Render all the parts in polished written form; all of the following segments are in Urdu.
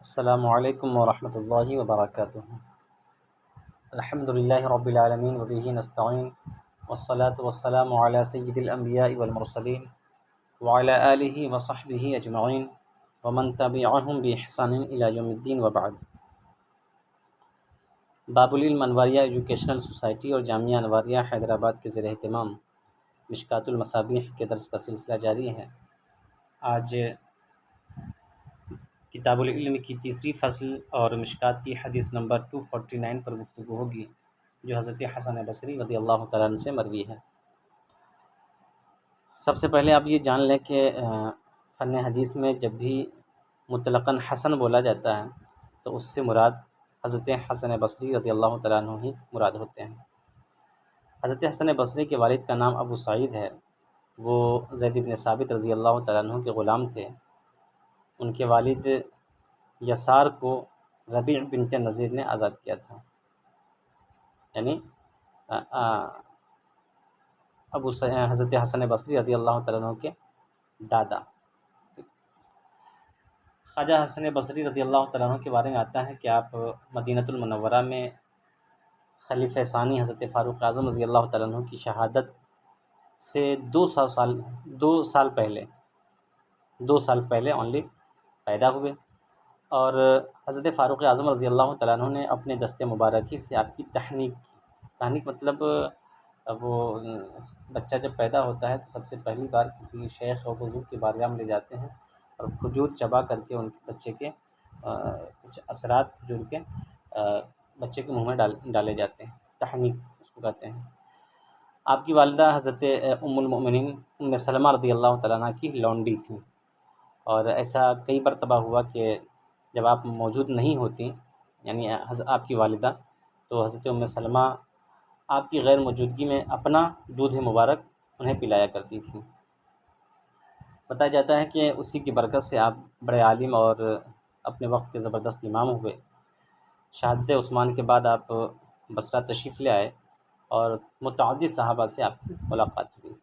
السلام علیکم ورحمۃ اللہ وبرکاتہ۔ الحمد للہ رب العالمین وبہ نستعین والصلاة والسلام علی سید الانبیاء والمرسلین وعلی آلہ وصحبہ اجمعین ومن تبعہم بإحسان الی یوم الدین وبعد۔ باب العلم انواریہ ایجوکیشنل سوسائٹی اور جامعہ انواریہ حیدرآباد کے زیر اہتمام مشکوٰۃ المصابیح کے درس کا سلسلہ جاری ہے۔ آج کتاب العلم کی تیسری فصل اور مشکوٰۃ کی حدیث نمبر 249 پر گفتگو ہوگی، جو حضرت حسن بصری رضی اللہ تعالیٰ عنہ سے مروی ہے۔ سب سے پہلے آپ یہ جان لیں کہ فن حدیث میں جب بھی مطلقاً حسن بولا جاتا ہے تو اس سے مراد حضرت حسن بصری رضی اللہ تعالیٰ عنہ ہی مراد ہوتے ہیں۔ حضرت حسن بصری کے والد کا نام ابو سعید ہے۔ وہ زید بن ثابت رضی اللہ تعالیٰ عنہ کے غلام تھے۔ ان کے والد یسار کو ربیع بنت نذیر نے آزاد کیا تھا، یعنی حضرت حسن بصری رضی اللہ تعالیٰ عنہ کے دادا۔ خواجہ حسن بصری رضی اللہ تعالیٰ عنہ کے بارے میں آتا ہے کہ آپ مدینہ المنورہ میں خلیفہ ثانی حضرت فاروق اعظم رضی اللہ تعالیٰ عنہ کی شہادت سے دو سال پہلے اونلی پیدا ہوئے، اور حضرت فاروق اعظم رضی اللہ تعالیٰ عنہ نے اپنے دست مبارکی سے آپ کی تحنیک کی۔ تحنیک مطلب وہ بچہ جب پیدا ہوتا ہے تو سب سے پہلی بار کسی شیخ اور بزرگ کے بارگاہ میں لے جاتے ہیں اور کھجور چبا کر کے ان کے بچے کے کچھ اثرات کھجور کے بچے کے منہ میں ڈالے جاتے ہیں، تحنیک اس کو کہتے ہیں۔ آپ کی والدہ حضرت ام المؤمنین ام سلمہ رضی اللہ تعالیٰ عنہ کی لونڈی تھیں، اور ایسا کئی مرتبہ ہوا کہ جب آپ موجود نہیں ہوتی، یعنی آپ کی والدہ، تو حضرت ام سلمہ آپ کی غیر موجودگی میں اپنا دودھ مبارک انہیں پلایا کرتی تھیں۔ بتایا جاتا ہے کہ اسی کی برکت سے آپ بڑے عالم اور اپنے وقت کے زبردست امام ہوئے۔ شہادت عثمان کے بعد آپ بصرہ تشریف لے آئے اور متعدد صحابہ سے آپ کی ملاقات ہوئی۔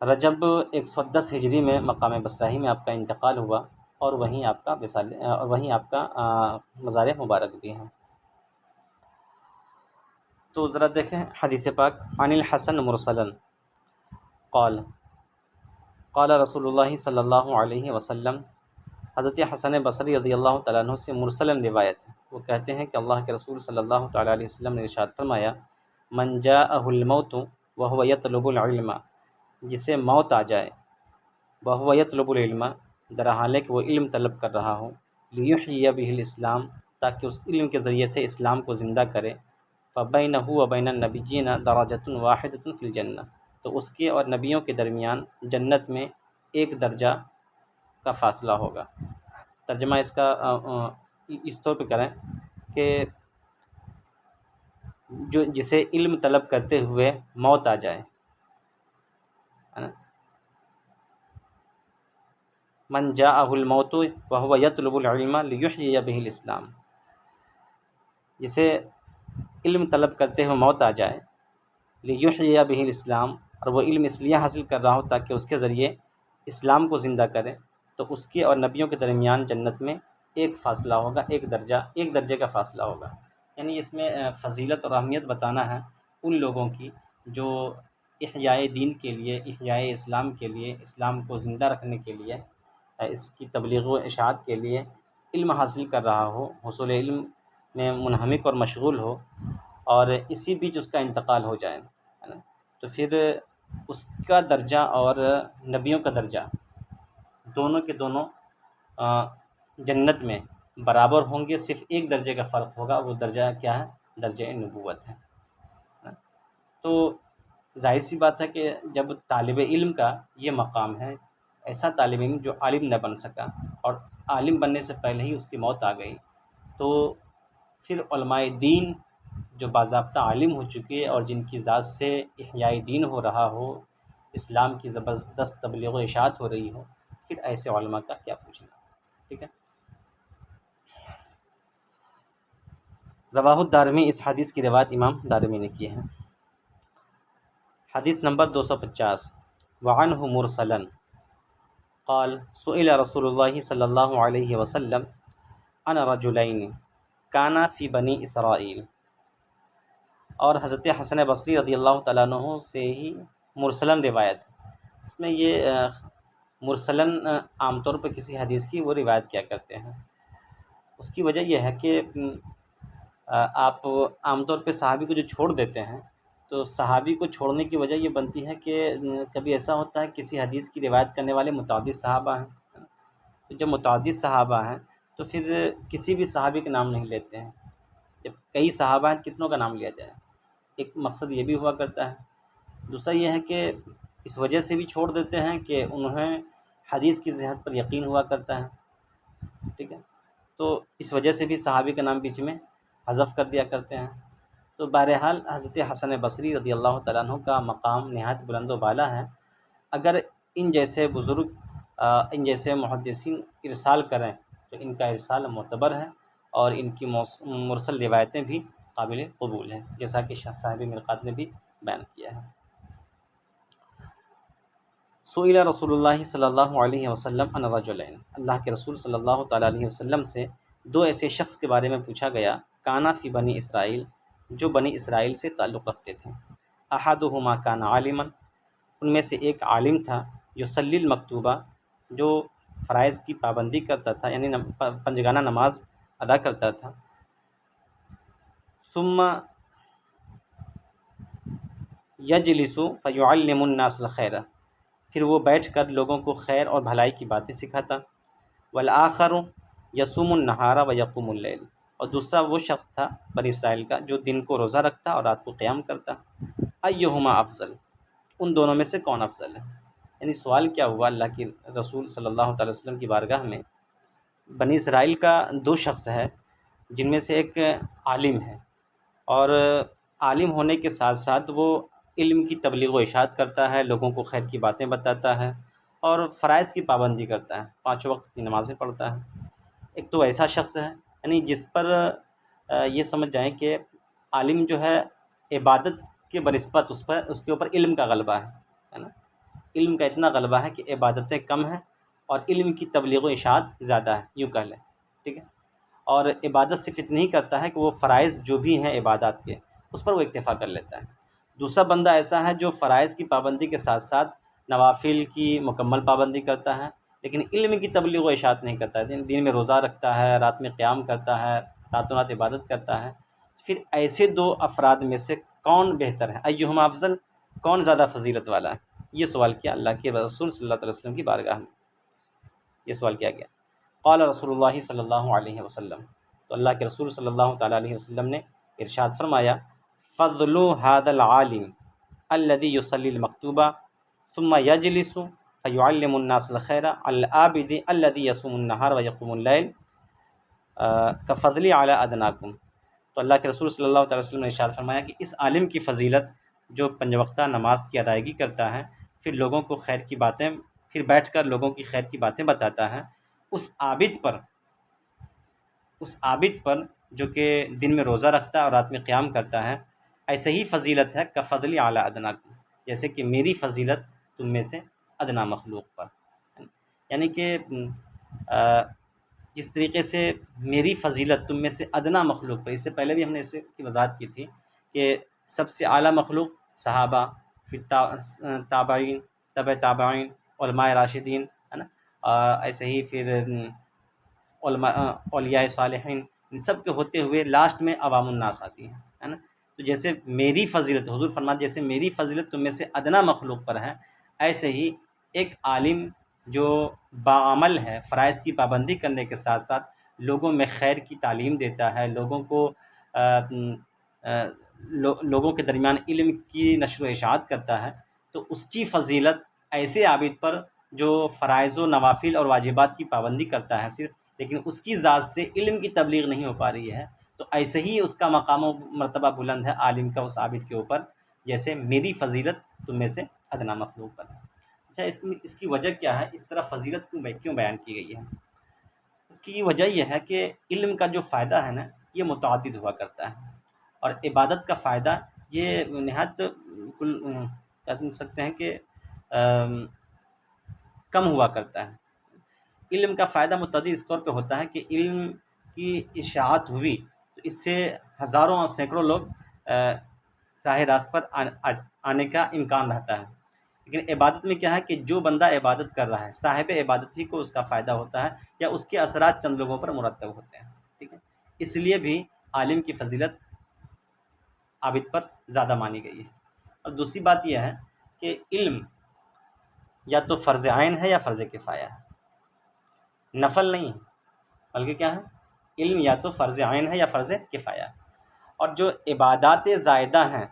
رجب 110 ہجری میں مقام بصرہ میں آپ کا انتقال ہوا، اور وہیں آپ کا مزار مبارک بھی ہے۔ تو ذرا دیکھیں حدیث پاک۔ عن الحسن مرسلا قال قال رسول اللہ صلی اللہ علیہ وسلم۔ حضرت حسن بصری رضی اللہ تعالیٰ عنہ سے مرسلاً روایت ہے، وہ کہتے ہیں کہ اللہ کے رسول صلی اللہ تعالیٰ علیہ وسلم نے ارشاد فرمایا، من جاءہ الموت وہو یطلب العلم، جسے موت آ جائے، وہو یطلب العلم، در حالے کہ وہ علم طلب کر رہا ہو، لیحیی بہ الاسلام، تاکہ اس علم کے ذریعے سے اسلام کو زندہ کرے، فبینہ وبین النبیین درجۃ واحدۃ فی الجنہ، تو اس کے اور نبیوں کے درمیان جنت میں ایک درجہ کا فاصلہ ہوگا۔ ترجمہ اس کا اس طور پہ کریں کہ جسے علم طلب کرتے ہوئے موت آ جائے، من جاءہ الموت وہو یطلب العلم لیحیی بہ الاسلام، جسے علم طلب کرتے ہوئے موت آ جائے، لیحیی بہ الاسلام، اور وہ علم اس لیے حاصل کر رہا ہو تاکہ اس کے ذریعے اسلام کو زندہ کرے، تو اس کے اور نبیوں کے درمیان جنت میں ایک فاصلہ ہوگا، ایک درجے کا فاصلہ ہوگا۔ یعنی اس میں فضیلت اور اہمیت بتانا ہے ان لوگوں کی جو احیاء دین کے لیے، احیاء اسلام کے لیے، اسلام کو زندہ رکھنے کے لیے، اس کی تبلیغ و اشاعت کے لیے علم حاصل کر رہا ہو، حصول علم میں منہمک اور مشغول ہو، اور اسی بیچ اس کا انتقال ہو جائے، ہے نا، تو پھر اس کا درجہ اور نبیوں کا درجہ دونوں کے دونوں جنت میں برابر ہوں گے، صرف ایک درجے کا فرق ہوگا، وہ درجہ کیا ہے؟ درجہ نبوت ہے۔ تو ظاہر سی بات ہے کہ جب طالب علم کا یہ مقام ہے، ایسا طالب علم جو عالم نہ بن سکا اور عالم بننے سے پہلے ہی اس کی موت آ گئی، تو پھر علماء دین جو باضابطہ عالم ہو چکے اور جن کی ذات سے احیاء دین ہو رہا ہو، اسلام کی زبردست تبلیغ و اشاعت ہو رہی ہو، پھر ایسے علماء کا کیا پوچھنا، ٹھیک ہے۔ رواہ الدارمی، اس حدیث کی روایت امام دارمی نے کی ہے۔ حدیث نمبر 250۔ وعنہ مرسلا قال سئل رسول اللہ صلی اللہ علیہ وسلم عن رجلین کانا فی بنی اسرائیل. اور حضرت حسن بصری رضی اللہ تعالیٰ عنہ سے ہی مرسلاً روایت. اس میں یہ مرسلاً عام طور پر کسی حدیث کی وہ روایت کیا کرتے ہیں. اس کی وجہ یہ ہے کہ آپ عام طور پہ صحابی کو جو چھوڑ دیتے ہیں تو صحابی کو چھوڑنے کی وجہ یہ بنتی ہے کہ کبھی ایسا ہوتا ہے کسی حدیث کی روایت کرنے والے متعدد صحابہ ہیں. تو جب متعدد صحابہ ہیں تو پھر کسی بھی صحابی کا نام نہیں لیتے ہیں. جب کئی صحابہ ہیں کتنوں کا نام لیا جائے. ایک مقصد یہ بھی ہوا کرتا ہے. دوسرا یہ ہے کہ اس وجہ سے بھی چھوڑ دیتے ہیں کہ انہیں حدیث کی صحت پر یقین ہوا کرتا ہے. ٹھیک ہے، تو اس وجہ سے بھی صحابی کا نام بیچ میں حذف کر دیا کرتے ہیں. تو بہرحال حضرت حسن بصری رضی اللہ تعالیٰ عنہ کا مقام نہایت بلند و بالا ہے. اگر ان جیسے بزرگ ان جیسے محدثین ارسال کریں تو ان کا ارسال معتبر ہے اور ان کی مرسل روایتیں بھی قابل قبول ہیں، جیسا کہ شاہ صاحب مرقات نے بھی بیان کیا ہے. سئل رسول اللہ صلی اللہ علیہ وسلم عن رجلین. اللہ کے رسول صلی اللہ تعالیٰ علیہ وسلم سے دو ایسے شخص کے بارے میں پوچھا گیا کانا فی بنی اسرائیل، جو بنی اسرائیل سے تعلق رکھتے تھے. احدہما کان عالما، ان میں سے ایک عالم تھا، یصلی المکتوبہ، جو فرائض کی پابندی کرتا تھا، یعنی پنجگانہ نماز ادا کرتا تھا. ثم یجلس فیعلم الناس الخیر، پھر وہ بیٹھ کر لوگوں کو خیر اور بھلائی کی باتیں سکھاتا. والآخر یصوم النہار ویقوم اللیل، اور دوسرا وہ شخص تھا بنی اسرائیل کا جو دن کو روزہ رکھتا اور رات کو قیام کرتا. ایہما افضل، ان دونوں میں سے کون افضل ہے. یعنی سوال کیا ہوا اللہ کے رسول صلی اللہ تعالی وسلم کی بارگاہ میں. بنی اسرائیل کا دو شخص ہے جن میں سے ایک عالم ہے، اور عالم ہونے کے ساتھ ساتھ وہ علم کی تبلیغ و اشاعت کرتا ہے، لوگوں کو خیر کی باتیں بتاتا ہے اور فرائض کی پابندی کرتا ہے، 5 وقت کی نمازیں پڑھتا ہے. ایک تو ایسا شخص ہے، یعنی جس پر یہ سمجھ جائیں کہ عالم جو ہے عبادت کے بنسبت اس کے اوپر علم کا غلبہ ہے نا. علم کا اتنا غلبہ ہے کہ عبادتیں کم ہیں اور علم کی تبلیغ و اشاعت زیادہ ہے، یوں کہہ لیں. ٹھیک ہے، اور عبادت صرف اتنی ہی کرتا ہے کہ وہ فرائض جو بھی ہیں عبادات کے اس پر وہ اکتفا کر لیتا ہے. دوسرا بندہ ایسا ہے جو فرائض کی پابندی کے ساتھ ساتھ نوافل کی مکمل پابندی کرتا ہے لیکن علم کی تبلیغ و اشاعت نہیں کرتا ہے. دن میں روزہ رکھتا ہے، رات میں قیام کرتا ہے، راتوں رات عبادت کرتا ہے. پھر ایسے دو افراد میں سے کون بہتر ہے، ایہما افضل، کون زیادہ فضیلت والا ہے. یہ سوال کیا اللہ کے رسول صلی اللہ علیہ وسلم کی بارگاہ میں. یہ سوال کیا گیا. قال رسول اللہ صلی اللہ علیہ وسلم، تو اللہ کے رسول صلی اللہ تعالیٰ علیہ وسلم نے ارشاد فرمایا فضل هذا العالم الذي يصلي المکتوبہ ثم يجلس فيعلم الناس الخير العابد الذي يصوم النهار ويقوم الليل كفضل على ادناكم. تو اللہ کے رسول صلی اللہ تعالیٰ وسلم نے ارشاد فرمایا کہ اس عالم کی فضیلت جو 5 وقتہ نماز کی ادائیگی کرتا ہے، پھر لوگوں کو خیر کی باتیں، پھر بیٹھ کر لوگوں کی خیر کی باتیں بتاتا ہے، اس عابد پر جو کہ دن میں روزہ رکھتا ہے اور رات میں قیام کرتا ہے، ایسے ہی فضیلت ہے کفضل اعلی ادناکم، جیسے کہ میری فضیلت تم میں سے ادنا مخلوق پر. یعنی کہ جس طریقے سے میری فضیلت تم میں سے ادنا مخلوق پر، اس سے پہلے بھی ہم نے اس کی وضاحت کی تھی کہ سب سے اعلیٰ مخلوق صحابہ، پھر تابعین، تبع تابعین، علماء راشدین، ہے نا. ایسے ہی پھر علماء اولیاء صالحین، ان سب کے ہوتے ہوئے لاسٹ میں عوام الناس آتی ہے نا. تو جیسے میری فضیلت، حضور فرماتے جیسے میری فضیلت تم میں سے ادنا مخلوق پر ہے، ایسے ہی ایک عالم جو باعمل ہے، فرائض کی پابندی کرنے کے ساتھ ساتھ لوگوں میں خیر کی تعلیم دیتا ہے، لوگوں کو لوگوں کے درمیان علم کی نشر و اشاعت کرتا ہے، تو اس کی فضیلت ایسے عابد پر جو فرائض و نوافل اور واجبات کی پابندی کرتا ہے صرف، لیکن اس کی ذات سے علم کی تبلیغ نہیں ہو پا رہی ہے، تو ایسے ہی اس کا مقام و مرتبہ بلند ہے عالم کا اس عابد کے اوپر، جیسے میری فضیلت تم میں سے ادنا مخلوق پر ہے. اچھا، اس کی وجہ کیا ہے، اس طرح فضیلت کیوں بیان کی گئی ہے. اس کی وجہ یہ ہے کہ علم کا جو فائدہ ہے نا، یہ متعدد ہوا کرتا ہے، اور عبادت کا فائدہ یہ نہایت کہہ سکتے ہیں کہ کم ہوا کرتا ہے. علم کا فائدہ متعدد اس طور پہ ہوتا ہے کہ علم کی اشاعت ہوئی تو اس سے ہزاروں اور سینکڑوں لوگ راہ راست پر آنے کا امکان رہتا ہے. لیکن عبادت میں کیا ہے کہ جو بندہ عبادت کر رہا ہے صاحب عبادت ہی کو اس کا فائدہ ہوتا ہے یا اس کے اثرات چند لوگوں پر مرتب ہوتے ہیں. ٹھیک ہے، اس لیے بھی عالم کی فضیلت عابد پر زیادہ مانی گئی ہے. اور دوسری بات یہ ہے کہ علم یا تو فرض عین ہے یا فرض کفایہ ہے، نفل نہیں ہے، بلکہ کیا ہے، علم یا تو فرض عین ہے یا فرض کفایہ ہے. اور جو عبادات زائدہ ہیں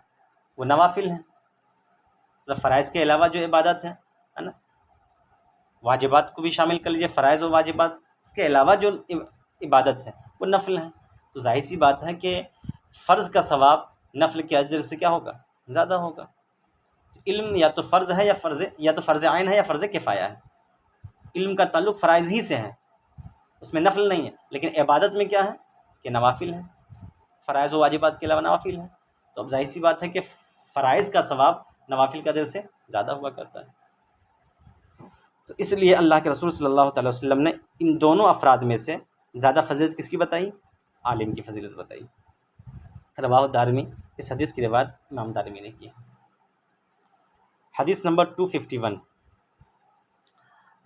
وہ نوافل ہیں، مطلب فرائض کے علاوہ جو عبادت ہے نا، واجبات کو بھی شامل کر لیجیے، فرائض و واجبات، اس کے علاوہ جو عبادت ہے وہ نفل ہیں. تو ظاہر سی بات ہے کہ فرض کا ثواب نفل کے اجر سے کیا ہوگا، زیادہ ہوگا. علم یا تو فرض ہے یا تو فرض عین ہے یا فرض کفایہ ہے. علم کا تعلق فرائض ہی سے ہے، اس میں نفل نہیں ہے. لیکن عبادت میں کیا ہے کہ نوافل ہیں، فرائض و واجبات کے علاوہ نوافل ہیں. تو اب ظاہر سی بات ہے کہ فرائض کا ثواب نوافل کا اجر سے زیادہ ہوا کرتا ہے. تو اس لیے اللہ کے رسول صلی اللہ تعالی وسلم نے ان دونوں افراد میں سے زیادہ فضیلت کس کی بتائی؟ عالم کی فضیلت بتائی. رواہ دارمی، اس حدیث کی روایت امام دارمی نے کی ہے. حدیث نمبر 251،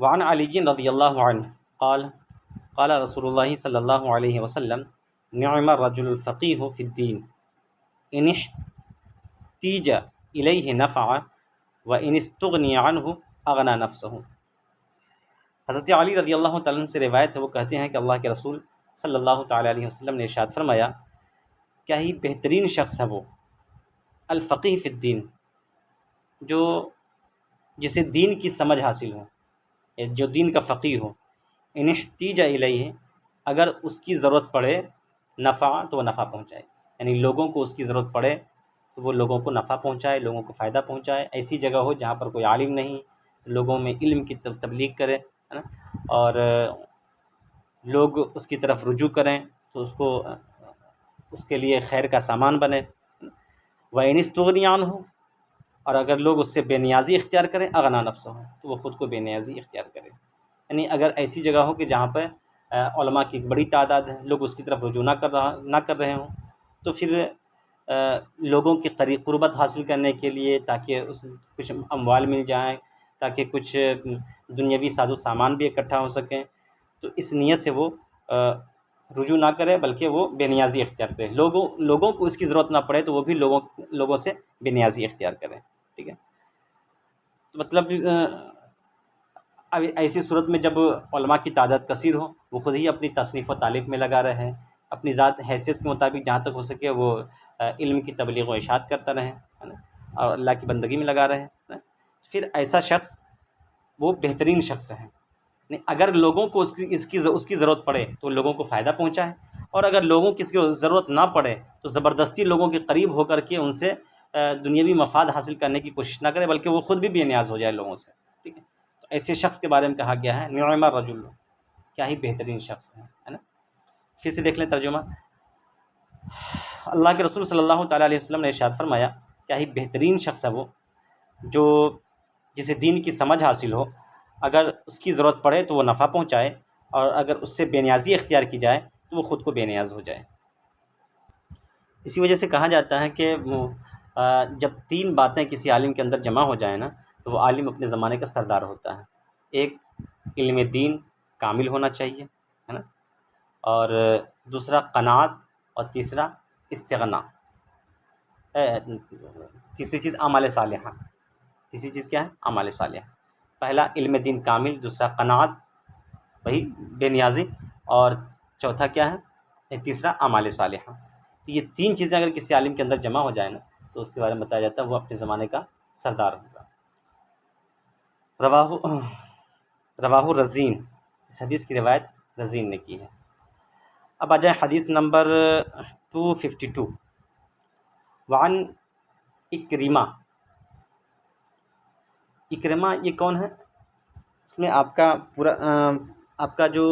وعن علی رضی اللہ عنہ قال قال رسول اللہ صلی اللہ علیہ وسلم نعم الرجل الفقیہ فی الدین ان احتیج الیہ نفع وان استغنی عنہ اغنى نفسہ. حضرت علی رضی اللہ تعالیٰ عنہ سے روایت ہے، وہ کہتے ہیں کہ اللہ کے رسول صلی اللہ تعالیٰ علیہ وسلم نے ارشاد فرمایا، کیا ہی بہترین شخص ہے وہ الفقیہ فی الدین، جو جسے دین کی سمجھ حاصل ہو، جو دین کا فقیہ ہو. ان احتیج الیہ، اگر اس کی ضرورت پڑے، نفع تو وہ نفع پہنچائے، یعنی لوگوں کو اس کی ضرورت پڑے تو وہ لوگوں کو نفع پہنچائے، لوگوں کو فائدہ پہنچائے. ایسی جگہ ہو جہاں پر کوئی عالم نہیں، لوگوں میں علم کی تبلیغ کرے، ہے نا، اور لوگ اس کی طرف رجوع کریں تو اس کے لیے خیر کا سامان بنے. وَإِنِ اسْتُغْنِيَ عَنْهُ، اور اگر لوگ اس سے بے نیازی اختیار کریں، اغنا نفسہ ہو، تو وہ خود کو بے نیازی اختیار کرے. یعنی اگر ایسی جگہ ہو کہ جہاں پہ علماء کی ایک بڑی تعداد ہے، لوگ اس کی طرف رجوع نہ کر رہے ہوں، تو پھر لوگوں کے قریب قربت حاصل کرنے کے لیے، تاکہ کچھ اموال مل جائیں، تاکہ کچھ دنیاوی ساز و سامان بھی اکٹھا ہو سکیں، تو اس نیت سے وہ رجوع نہ کرے بلکہ وہ بے نیازی اختیار کرے. لوگوں کو اس کی ضرورت نہ پڑے تو وہ بھی لوگوں سے بے نیازی اختیار کریں. ٹھیک ہے، تو مطلب اب ایسی صورت میں جب علماء کی تعداد کثیر ہو، وہ خود ہی اپنی تصنیف و تالیف میں لگا رہے ہیں، اپنی ذات حیثیت کے مطابق جہاں تک ہو سکے وہ علم کی تبلیغ و اشاعت کرتا رہے، ہے نا، اور اللہ کی بندگی میں لگا رہے. پھر ایسا شخص وہ بہترین شخص ہے. اگر لوگوں کو اس کی ضرورت پڑے تو لوگوں کو فائدہ پہنچائے، اور اگر لوگوں کی اس کی ضرورت نہ پڑے تو زبردستی لوگوں کے قریب ہو کر کے ان سے دنیاوی مفاد حاصل کرنے کی کوشش نہ کرے بلکہ وہ خود بھی بے نیاز ہو جائے لوگوں سے. ٹھیک ہے، تو ایسے شخص کے بارے میں کہا گیا ہے نعم الرجل، کیا ہی بہترین شخص ہے نا. پھر سے دیکھ لیں ترجمہ. اللہ کے رسول صلی اللہ تعالیٰ علیہ وسلم نے ارشاد فرمایا، کیا ہی بہترین شخص ہے وہ جو جسے دین کی سمجھ حاصل ہو، اگر اس کی ضرورت پڑے تو وہ نفع پہنچائے، اور اگر اس سے بے نیازی اختیار کی جائے تو وہ خود کو بے نیاز ہو جائے. اسی وجہ سے کہا جاتا ہے کہ جب تین باتیں کسی عالم کے اندر جمع ہو جائیں نا تو وہ عالم اپنے زمانے کا سردار ہوتا ہے. ایک، علم دین کامل ہونا چاہیے، ہے نا، اور دوسرا قناعت، اور تیسرا استغنا. تیسری چیز اعمال صالحہ. تیسری چیز کیا ہے؟ اعمال صالحہ. پہلا علم دین کامل، دوسرا قناعت، وہی بے نیازی، اور چوتھا کیا ہے؟ تیسرا اعمال صالحہ. تو یہ تین چیزیں اگر کسی عالم کے اندر جمع ہو جائیں نا تو اس کے بارے میں بتایا جاتا ہے وہ اپنے زمانے کا سردار ہوگا. رواہ رزین، اس حدیث کی روایت رزین نے کی ہے. اب آ جائیں حدیث نمبر 252، وعن اکرمہ. اکرمہ یہ کون ہے؟ اس میں آپ کا جو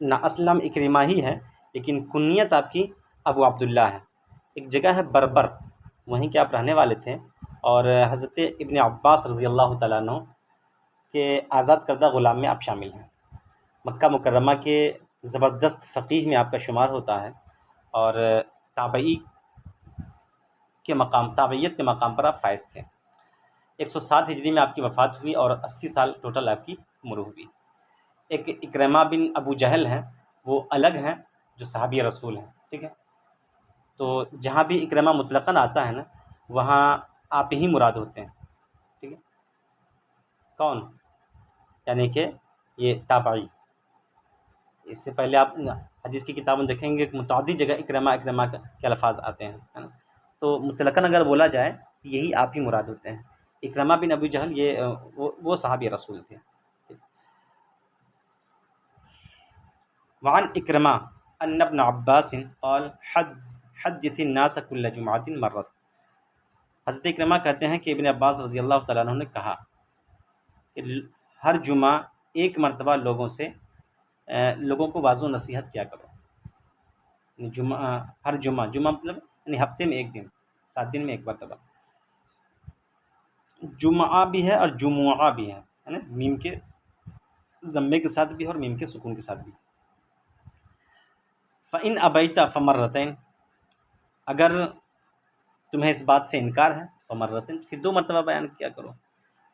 اصل نام اکرمہ ہی ہے، لیکن کنیت آپ کی ابو عبداللہ ہے. ایک جگہ ہے بربر، وہیں کے آپ رہنے والے تھے، اور حضرت ابن عباس رضی اللہ تعالیٰ عنہ کہ آزاد کردہ غلام میں آپ شامل ہیں، مکہ مکرمہ کے زبردست فقیہ میں آپ کا شمار ہوتا ہے، اور تابعی کے مقام، تابعیت کے مقام پر آپ فائز تھے۔ 107 ہجری میں آپ کی وفات ہوئی اور 80 سال ٹوٹل آپ کی عمر ہوئی۔ ایک اکرمہ بن ابو جہل ہیں، وہ الگ ہیں جو صحابی رسول ہیں، ٹھیک ہے۔ تو جہاں بھی اکرمہ مطلقاً آتا ہے نا، وہاں آپ ہی مراد ہوتے ہیں، ٹھیک ہے۔ کون؟ یعنی کہ یہ تابعی۔ اس سے پہلے آپ حدیث کی کتابوں میں دیکھیں گے کہ متعدد جگہ اکرمہ اکرمہ کے الفاظ آتے ہیں، ہے نا۔ تو مطلقاً اگر بولا جائے یہی آپ ہی مراد ہوتے ہیں۔ اکرمہ بن ابو جہل یہ وہ صحابی رسول تھے۔ وعن اکرمہ ان ابن عباس قال حدث الناس كل جمعۃ مرت۔ حضرت اکرمہ کہتے ہیں کہ ابن عباس رضی اللہ تعالیٰ عنہ نے کہا کہ ہر جمعہ ایک مرتبہ لوگوں کو واضح و نصیحت کیا کرو۔ ہر جمعہ مطلب یعنی ہفتے میں ایک دن، 7 دن میں ایک مرتبہ۔ جمعہ بھی ہے اور جمعہ بھی ہے نا، میم کے ضمے کے ساتھ بھی اور میم کے سکون کے ساتھ بھی۔ فَإِنْ أَبَيْتَ فَمَرَّتَيْنِ، اگر تمہیں اس بات سے انکار ہے فمرتن، پھر 2 مرتبہ بیان کیا کرو۔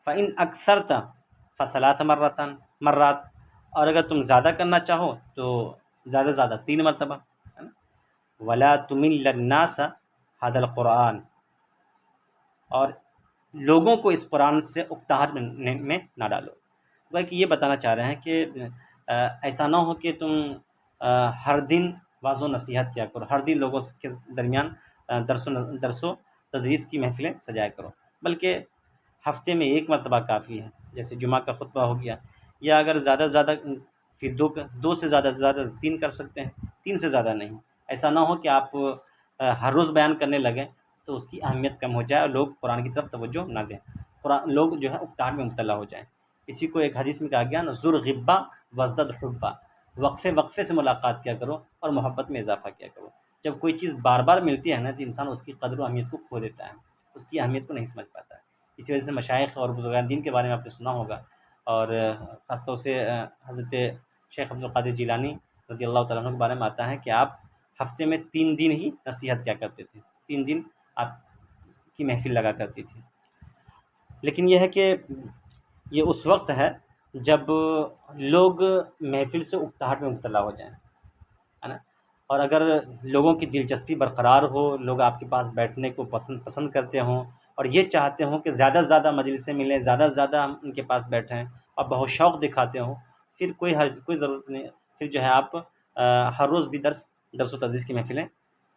فَإِنْ أَكْثَرْتَ فَثَلَاثَ مرات، اور اگر تم زیادہ کرنا چاہو تو زیادہ 3 مرتبہ، ہے نا۔ وَلَا تُمِلَّ النَّاسَ هَذَا الْقُرْآنَ، اور لوگوں کو اس قرآن سے اکتاہٹ میں نہ ڈالو۔ وہ کہ یہ بتانا چاہ رہے ہیں کہ ایسا نہ ہو کہ تم ہر دن واضح و نصیحت کیا کرو، ہر دن لوگوں کے درمیان درس و تدریس کی محفلیں سجایا کرو، بلکہ ہفتے میں ایک مرتبہ کافی ہے، جیسے جمعہ کا خطبہ ہو گیا، یا اگر زیادہ پھر 2 سے زیادہ 3 کر سکتے ہیں، 3 سے زیادہ نہیں۔ ایسا نہ ہو کہ آپ ہر روز بیان کرنے لگیں تو اس کی اہمیت کم ہو جائے اور لوگ قرآن کی طرف توجہ نہ دیں، لوگ جو ہے اکتاہٹ میں مبتلا ہو جائیں۔ اسی کو ایک حدیث میں کہا گیا نا، زر غبہ وزدد حبہ، وقفے سے ملاقات کیا کرو اور محبت میں اضافہ کیا کرو۔ جب کوئی چیز بار بار ملتی ہے نا تو انسان اس کی قدر و اہمیت کو کھو دیتا ہے، اس کی اہمیت کو نہیں سمجھ پاتا ہے۔ اسی وجہ سے مشائخ اور بزرگان دین کے بارے میں آپ نے سنا ہوگا، اور خاص طور سے حضرت شیخ عبد القادر جیلانی رضی اللہ تعالیٰ عنہ کے بارے میں آتا ہے کہ آپ ہفتے میں 3 دن ہی نصیحت کیا کرتے تھے، 3 دن آپ کی محفل لگا کرتی تھی۔ لیکن یہ ہے کہ یہ اس وقت ہے جب لوگ محفل سے اکتاہٹ میں مبتلا ہو جائیں، ہے نا۔ اور اگر لوگوں کی دلچسپی برقرار ہو، لوگ آپ کے پاس بیٹھنے کو پسند کرتے ہوں اور یہ چاہتے ہوں کہ زیادہ سے زیادہ مجلسیں ملیں، زیادہ سے زیادہ ہم ان کے پاس بیٹھیں اور بہت شوق دکھاتے ہوں، پھر کوئی ضرورت نہیں، پھر جو ہے آپ ہر روز بھی درس و تدریس کی محفلیں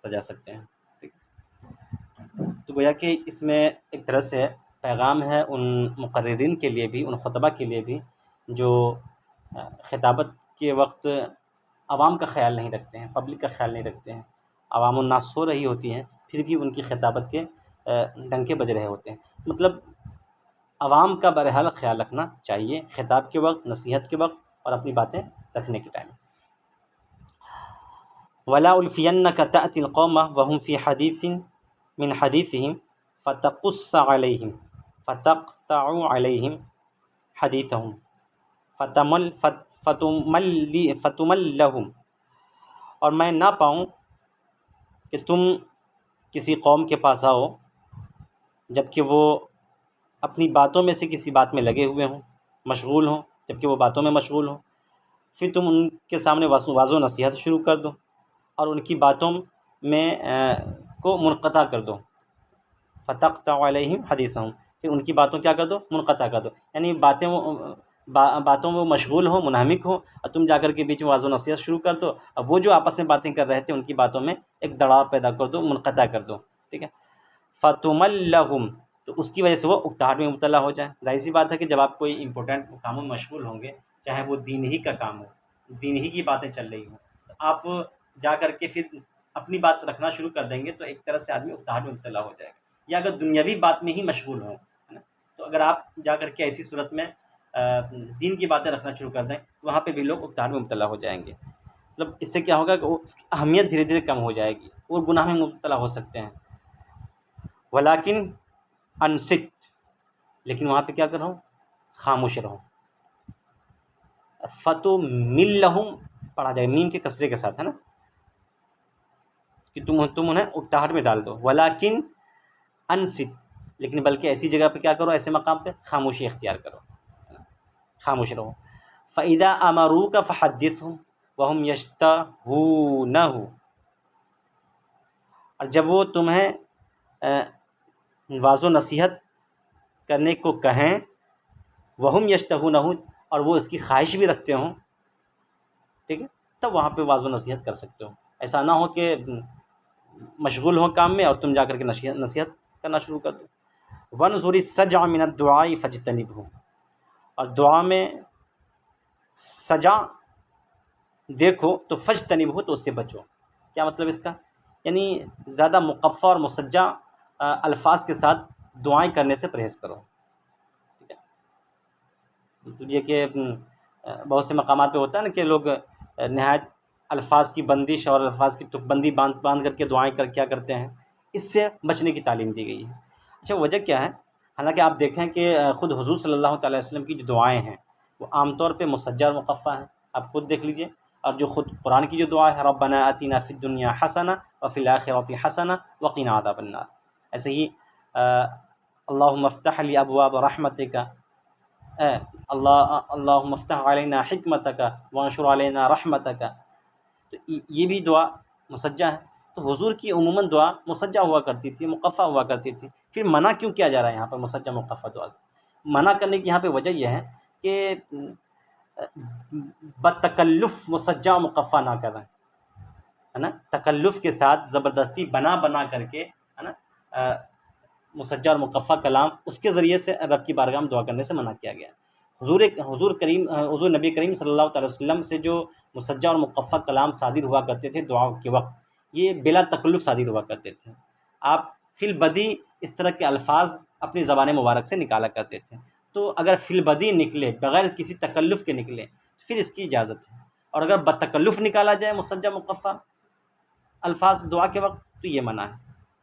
سجا سکتے ہیں، ٹھیک ہے۔ تو گویا کہ اس میں ایک طرح سے پیغام ہے ان مقررین کے لیے بھی، ان خطبہ کے لیے بھی، جو خطابت کے وقت عوام کا خیال نہیں رکھتے ہیں، پبلک کا خیال نہیں رکھتے ہیں، عوام الناس سو رہی ہوتی ہیں پھر بھی ان کی خطابت کے ڈنکے بج رہے ہوتے ہیں۔ مطلب عوام کا بہرحال خیال رکھنا چاہیے خطاب کے وقت، نصیحت کے وقت اور اپنی باتیں رکھنے کے ٹائم۔ وَلَا أُلْفِيَنَّكَ تَأْتِي الْقَوْمَ وَهُمْ فِي حَدِيثٍ مِّنْ حَدِيثِهِمْ فَتَقُصَّ عَلَيْهِمْ فَتَقْطَعُ عَلَيْهِمْ حَدِيثَهُمْ فَتُمَلَّهُمْ، اور میں نہ پاؤں کہ تم کسی قوم کے پاس آؤ جبکہ وہ اپنی باتوں میں سے کسی بات میں لگے ہوئے ہوں، مشغول ہوں، جبکہ وہ باتوں میں مشغول ہوں، پھر تم ان کے سامنے واضح و نصیحت شروع کر دو اور ان کی باتوں میں کو منقطع کر دو۔ فَتَقْطَعُ عَلَيْهِمْ حَدِيثَهُمْ، پھر ان کی باتوں کیا کر دو؟ منقطع کر دو، یعنی باتوں میں مشغول ہوں، منہمک ہوں، اور تم جا کر کے بیچ میں واضح و نصیحت شروع کر دو، اب وہ جو آپس میں باتیں کر رہے تھے ان کی باتوں میں ایک دڑاؤ پیدا کر دو، منقطع کر دو، ٹھیک ہے۔ فَتُمَلَّهُمْ، تو اس کی وجہ سے وہ اکتاہٹ میں مبتلا ہو جائیں۔ ظاہر سی بات ہے کہ جب آپ کوئی امپورٹنٹ کاموں میں مشغول ہوں گے، چاہے وہ دین ہی کا کام ہو، دین ہی کی باتیں چل رہی ہوں، تو آپ جا کر کے پھر اپنی بات رکھنا شروع کر دیں گے تو ایک طرح سے آدمی اکتاہٹ میں مبتلا ہو جائے گا۔ یا اگر دنیاوی بات میں ہی مشغول ہوں، ہے نا، تو اگر آپ جا کر کے ایسی صورت میں دین کی باتیں رکھنا شروع کر دیں تو وہاں پہ بھی لوگ اکتاہٹ میں مبتلا ہو جائیں گے۔ مطلب اس سے کیا ہوگا کہ اس کی اہمیت دھیرے دھیرے کم ہو جائے گی اور گناہ میں مبتلا ہو سکتے ہیں۔ ولیکن انصت، لیکن وہاں پہ کیا کرو؟ خاموش رہو۔ فتملہم پڑھا جائے میم کے کسرے کے ساتھ، ہے نا، کہ تم انہیں اکتاہٹ میں ڈال دو، ولیکن انصت، لیکن بلکہ ایسی جگہ پہ کیا کرو، ایسے مقام پہ خاموشی اختیار کرو، خاموش رہو۔ فَإِذَا أَمَرُوكَ فَحَدِّثْهُمْ وَهُمْ يَشْتَهُونَهُ، اور جب وہ تمہیں واض و نصیحت کرنے کو کہیں، وَهُمْ يَشْتَهُونَهُ، اور وہ اس کی خواہش بھی رکھتے ہوں، ٹھیک ہے، تب وہاں پہ واض و نصیحت کر سکتے ہو۔ ایسا نہ ہو کہ مشغول ہو کام میں اور تم جا کر کے نصیحت کرنا شروع کر دو۔ وَانْظُرِ السَّجْعَ مِنَ الدُّعَاءِ فَاجْتَنِبْهُ، اور دعا میں سجع دیکھو تو فاجتنبہ، تو اس سے بچو۔ کیا مطلب اس کا؟ یعنی زیادہ مقفع اور مسجع الفاظ کے ساتھ دعائیں کرنے سے پرہیز کرو، ٹھیک ہے؟ مطلب یہ کہ بہت سے مقامات پہ ہوتا ہے نا کہ لوگ نہایت الفاظ کی بندش اور الفاظ کی تک بندی باندھ کر کے دعائیں کیا کرتے ہیں، اس سے بچنے کی تعلیم دی گئی ہے۔ اچھا، وجہ کیا ہے؟ حالانکہ آپ دیکھیں کہ خود حضور صلی اللہ تعالیٰ علیہ وسلم کی جو دعائیں ہیں وہ عام طور پہ مسجع اور مقفع ہیں، آپ خود دیکھ لیجئے، اور جو خود قرآن کی جو دعا ہے، ربنا آتنا فی الدنیا حسنہ وفی الآخرۃ حسنہ وقنا عذاب النار، ایسے ہی اللہم افتح لی ابواب رحمتک، اللہم افتح علینا حکمتک وانشر علینا رحمتک، تو یہ بھی دعا مسجع ہے۔ تو حضور کی عموماً دعا مسجع ہوا کرتی تھی، مقفع ہوا کرتی تھی، پھر منع کیوں کیا جا رہا ہے یہاں پر مسجع مقفع دعا سے؟ منع کرنے کی یہاں پہ وجہ یہ ہے کہ بتکلف مسجع مقفع نہ کریں، ہے نا، تکلف کے ساتھ زبردستی بنا کر کے، ہے نا، مسجع اور مقفع کلام اس کے ذریعے سے رب کی بارگاہ میں دعا کرنے سے منع کیا گیا ہے۔ حضور نبی کریم صلی اللہ تعالی وسلم سے جو مسجع اور مقفع کلام صادر ہوا کرتے تھے دعا کے وقت، یہ بلا تکلف صادر ہوا کرتے تھے، آپ فی البدی اس طرح کے الفاظ اپنی زبان مبارک سے نکالا کرتے تھے، تو اگر فی البدی نکلے بغیر کسی تکلف کے نکلے پھر اس کی اجازت ہے، اور اگر بتکلف نکالا جائے مسجع مقفع الفاظ دعا کے وقت تو یہ منع ہے۔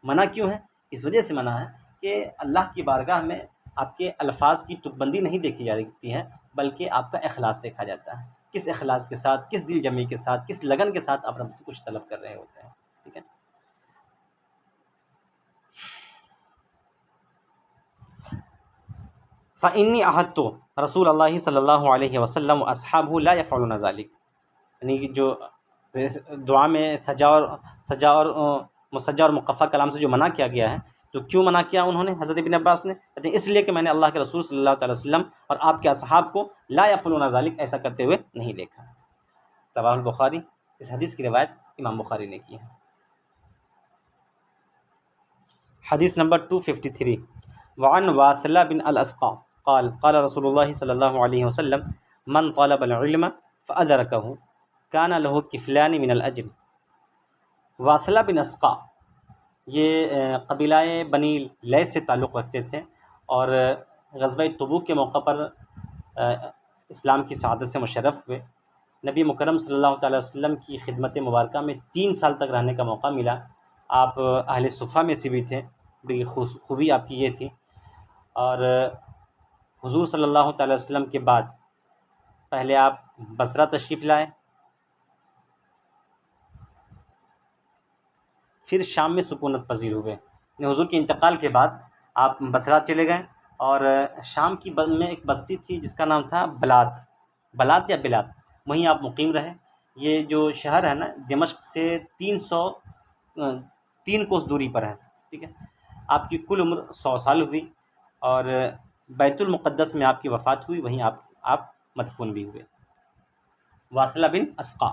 منع کیوں ہے؟ اس وجہ سے منع ہے کہ اللہ کی بارگاہ میں آپ کے الفاظ کی تک بندی نہیں دیکھی جاتی ہے، بلکہ آپ کا اخلاص دیکھا جاتا ہے، کس اخلاص کے ساتھ، کس دل جمی کے ساتھ، کس لگن کے ساتھ آپ رب سے کچھ طلب کر رہے ہوتے ہیں، ٹھیک ہے۔ فَإِنِّي عَهَدتُّ رسول اللہ صلی اللہ علیہ وسلم وَأَصْحَابُهُ لَا يَفْعَلُونَ ذَلِكَ، یعنی کہ جو دعا میں سجع اور مسجع اور مقفع کلام سے جو منع کیا گیا ہے، تو کیوں منع کیا انہوں نے؟ حضرت ابن عباس نے کہتے ہیں اس لیے کہ میں نے اللہ کے رسول صلی اللہ تعالی وسلم اور آپ کے اصحاب کو لا یفعلون ذلک ایسا کرتے ہوئے نہیں دیکھا۔ رواه البخاری، اس حدیث کی روایت امام بخاری نے کی ہے۔ حدیث نمبر 253، وعن واثلہ بن الاسقع قال قال رسول اللہ صلی اللہ علیہ وسلم من طلب العلم فأدرکہ کان لہ کفلان من الاجر۔ واثلہ بن اسقع یہ قبیلہ بنی لیث سے تعلق رکھتے تھے، اور غزوہ تبوک کے موقع پر اسلام کی سعادت سے مشرف ہوئے۔ نبی مکرم صلی اللہ تعالی وسلم کی خدمت مبارکہ میں 3 سال تک رہنے کا موقع ملا۔ آپ اہل صفہ میں سے بھی تھے، بڑی خوبی آپ کی یہ تھی، اور حضور صلی اللہ تعالی وسلم کے بعد پہلے آپ بصرہ تشریف لائے، پھر شام میں سکونت پذیر ہوئے، یعنی حضور کے انتقال کے بعد آپ بصرہ چلے گئے، اور شام کی میں ایک بستی تھی جس کا نام تھا بلات یا بلات، وہیں آپ مقیم رہے۔ یہ جو شہر ہے نا دمشق سے 303 کوس دوری پر ہے، ٹھیک ہے۔ آپ کی کل عمر 100 سال ہوئی، اور بیت المقدس میں آپ کی وفات ہوئی، وہیں آپ مدفون بھی ہوئے۔ واثلہ بن اسقع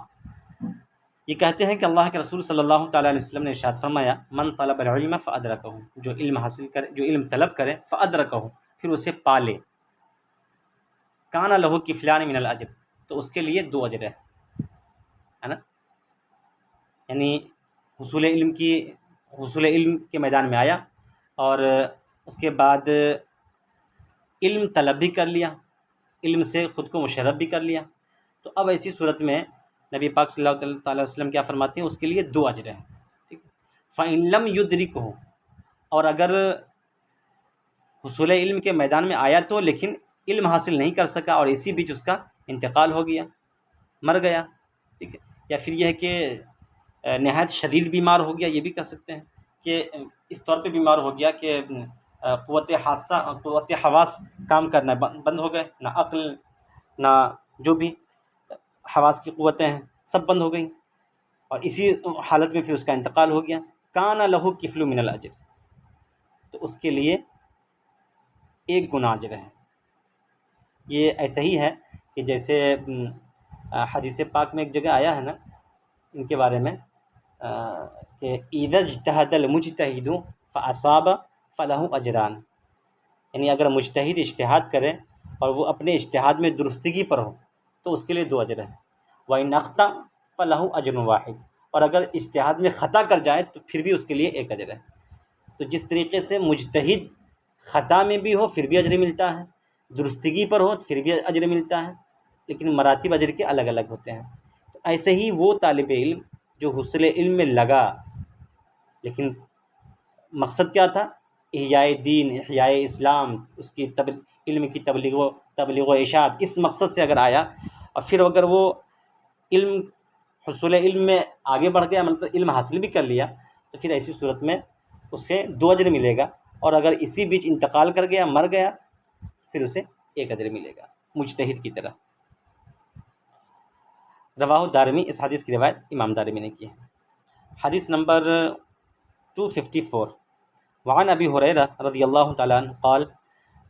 یہ کہتے ہیں کہ اللہ کے رسول صلی اللہ تعالیٰ علیہ وسلم نے ارشاد فرمایا من طلب العلم فأدرکہ، جو علم حاصل کرے، جو علم طلب کرے، فأدرکہ پھر اسے پالے، کان لہ کفلان من الاجر تو اس کے لیے 2 اجر ہے نا، یعنی حصول علم کے میدان میں آیا، اور اس کے بعد علم طلب بھی کر لیا، علم سے خود کو مشرف بھی کر لیا، تو اب ایسی صورت میں نبی پاک صلی اللہ تعالی وسلم کیا فرماتے ہیں؟ اس کے لیے 2 اجر ہیں، ٹھیک۔ فَإِن لَمْ يُدْرِكْهُ، اور اگر حصول علم کے میدان میں آیا تو لیکن علم حاصل نہیں کر سکا، اور اسی بیچ اس کا انتقال ہو گیا، مر گیا، ٹھیک ہے، یا پھر یہ ہے کہ نہایت شدید بیمار ہو گیا، یہ بھی کہہ سکتے ہیں کہ اس طور پہ بیمار ہو گیا کہ قوت حواس کام کرنا بند ہو گئے، نہ عقل نہ جو بھی حواس کی قوتیں ہیں سب بند ہو گئیں، اور اسی حالت میں پھر اس کا انتقال ہو گیا۔ کان لہو کفل من الاجر، تو اس کے لیے ایک گناہ اجر ہے۔ یہ ایسا ہی ہے کہ جیسے حدیث پاک میں ایک جگہ آیا ہے نا ان کے بارے میں کہ اذا اجتہد المجتہد فاصاب فلہ اجران، یعنی اگر مجتہد اجتہاد کرے اور وہ اپنے اجتہاد میں درستگی پر ہو تو اس کے لیے 2 اجر ہیں، وَإِنْ أَخْطَأَ فَلَهُ أَجْرٌ وَاحِدٌ، اور اگر اجتہاد میں خطا کر جائے تو پھر بھی اس کے لیے 1 اجر ہے۔ تو جس طریقے سے مجتہد خطا میں بھی ہو پھر بھی اجر ملتا ہے، درستگی پر ہو پھر بھی اجر ملتا ہے، لیکن مراتب اجر کے الگ الگ ہوتے ہیں۔ تو ایسے ہی وہ طالب علم جو حصول علم میں لگا، لیکن مقصد کیا تھا؟ احیاء دین، احیاء اسلام، اس کی علم کی تبلیغ و اشاعت، اس مقصد سے اگر آیا اور پھر اگر وہ علم حصول علم میں آگے بڑھ گیا، مطلب علم حاصل بھی کر لیا، تو پھر ایسی صورت میں اسے 2 اجر ملے گا، اور اگر اسی بیچ انتقال کر گیا، مر گیا، پھر اسے 1 اجر ملے گا مجتہد کی طرح۔ رواہ دارمی، اس حدیث کی روایت امام دارمی نے کی ہے۔ حدیث نمبر 254، وعن ابی ہریرہ رضی اللہ تعالیٰ عنہ قال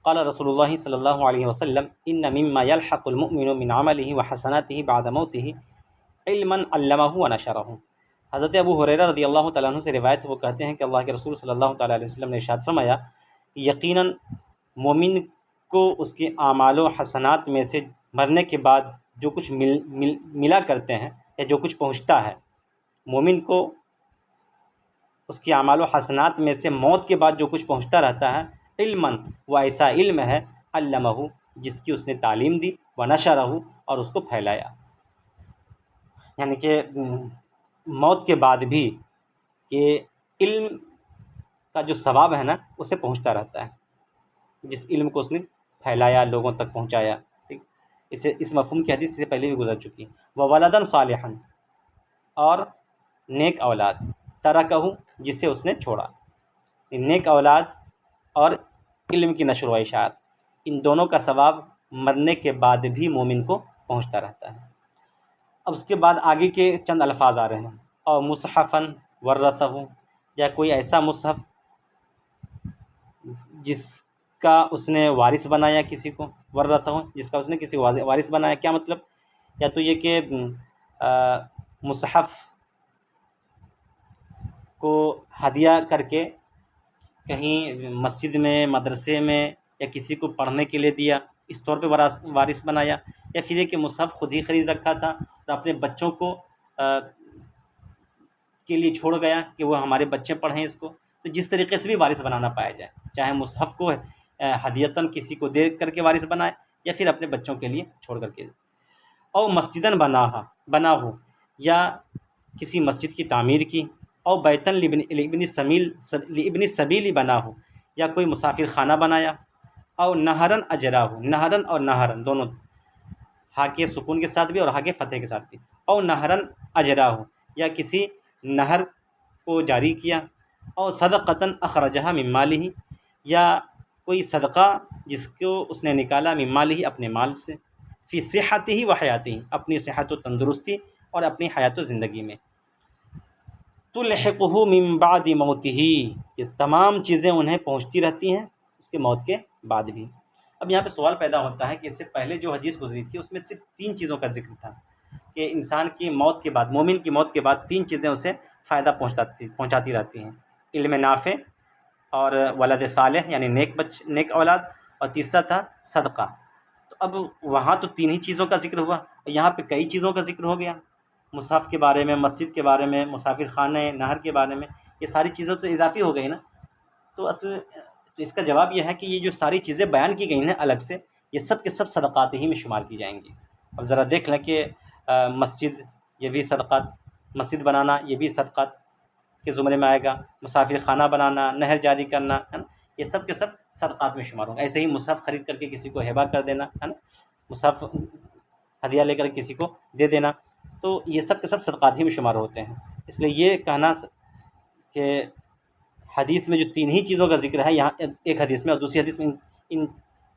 قال رسول اللہ صلی اللہ علیہ وسلم ان مما يلحق المؤمن من عمله وحسناته بعد موته علما علمه ونشره۔ حضرت ابو ہریرہ رضی اللہ تعالیٰ عنہ سے روایت، وہ کہتے ہیں کہ اللہ کے رسول صلی اللہ تعالیٰ علیہ وسلم نے ارشاد فرمایا کہ یقیناً مومن کو اس کے اعمال و حسنات میں سے مرنے کے بعد جو کچھ ملا کرتے ہیں یا جو کچھ پہنچتا ہے، مومن کو اس کے اعمال و حسنات میں سے موت کے بعد جو کچھ پہنچتا رہتا ہے، علماً، وہ ایسا علم ہے، علمہ، جس کی اس نے تعلیم دی، ونشرہ، اور اس کو پھیلایا، یعنی کہ موت کے بعد بھی کہ علم کا جو ثواب ہے نا اسے پہنچتا رہتا ہے، جس علم کو اس نے پھیلایا، لوگوں تک پہنچایا، ٹھیک، اس مفہوم کی حدیث سے پہلے بھی گزر چکی۔ وولدًا صالحًا، اور نیک اولاد، ترکہ، جسے اس نے چھوڑا، نیک اولاد اور علم کی نشر و اشاعت، ان دونوں کا ثواب مرنے کے بعد بھی مومن کو پہنچتا رہتا ہے۔ اب اس کے بعد آگے کے چند الفاظ آ رہے ہیں، اور مصحفاً ورثہ، یا کوئی ایسا مصحف جس کا اس نے وارث بنایا کسی کو، ورثہ، جس کا اس نے کسی کو وارث بنایا، کیا مطلب؟ یا تو یہ کہ مصحف کو ہدیہ کر کے کہیں مسجد میں، مدرسے میں، یا کسی کو پڑھنے کے لیے دیا، اس طور پہ وارث بنایا، یا پھر یہ کہ مصحف خود ہی خرید رکھا تھا اور اپنے بچوں کو کے لیے چھوڑ گیا کہ وہ ہمارے بچے پڑھیں اس کو، تو جس طریقے سے بھی وارث بنانا پایا جائے، چاہے مصحف کو ہدیتاً کسی کو دے کر کے وارث بنائے، یا پھر اپنے بچوں کے لیے چھوڑ کر کے، او مسجداً بنا ہو، یا کسی مسجد کی تعمیر کی، او بیتن لابن السبیل بنا ہو، یا کوئی مسافر خانہ بنایا، او نہرن اجرا ہو، نہرن اور نہرن دونوں، ہا کے سکون کے ساتھ بھی اور ہا کے فتح کے ساتھ بھی، او نہرن اجرا ہو، یا کسی نہر کو جاری کیا، او صدقۃ اخرجہا من مالہ، یا کوئی صدقہ جس کو اس نے نکالا من مالہ، اپنے مال سے، فی صحتہ و حیاتہ، اپنی صحت و تندرستی اور اپنی حیات و زندگی میں، تلحقہ من بعد موتہ، یہ تمام چیزیں انہیں پہنچتی رہتی ہیں اس کے موت کے بعد بھی۔ اب یہاں پہ سوال پیدا ہوتا ہے کہ اس سے پہلے جو حدیث گزری تھی اس میں صرف 3 چیزوں کا ذکر تھا کہ انسان کی موت کے بعد، مومن کی موت کے بعد 3 چیزیں اسے فائدہ پہنچاتی رہتی ہیں، علم نافع، اور ولد صالح یعنی نیک اولاد، اور تیسرا تھا صدقہ۔ تو اب وہاں تو 3 ہی چیزوں کا ذکر ہوا، اور یہاں پہ کئی چیزوں کا ذکر ہو گیا، مصحف کے بارے میں، مسجد کے بارے میں، مسافر خانہ، نہر کے بارے میں، یہ ساری چیزیں تو اضافی ہو گئی نا۔ تو اس کا جواب یہ ہے کہ یہ جو ساری چیزیں بیان کی گئی ہیں الگ سے، یہ سب کے سب صدقات ہی میں شمار کی جائیں گی۔ اب ذرا دیکھ لیں کہ مسجد، یہ بھی صدقات، مسجد بنانا یہ بھی صدقات کے زمرے میں آئے گا، مسافر خانہ بنانا، نہر جاری کرنا، ہے نا، یہ سب کے سب صدقات میں شمار ہوں گا۔ ایسے ہی مصحف خرید کر کے کسی کو ہبہ کر دینا، ہے نا، مصحف ہدیہ لے کر کسی کو دے دینا، تو یہ سب کے سب صدقات ہی میں شمار ہوتے ہیں۔ اس لیے یہ کہنا کہ حدیث میں جو تین ہی چیزوں کا ذکر ہے یہاں ایک حدیث میں اور دوسری حدیث میں ان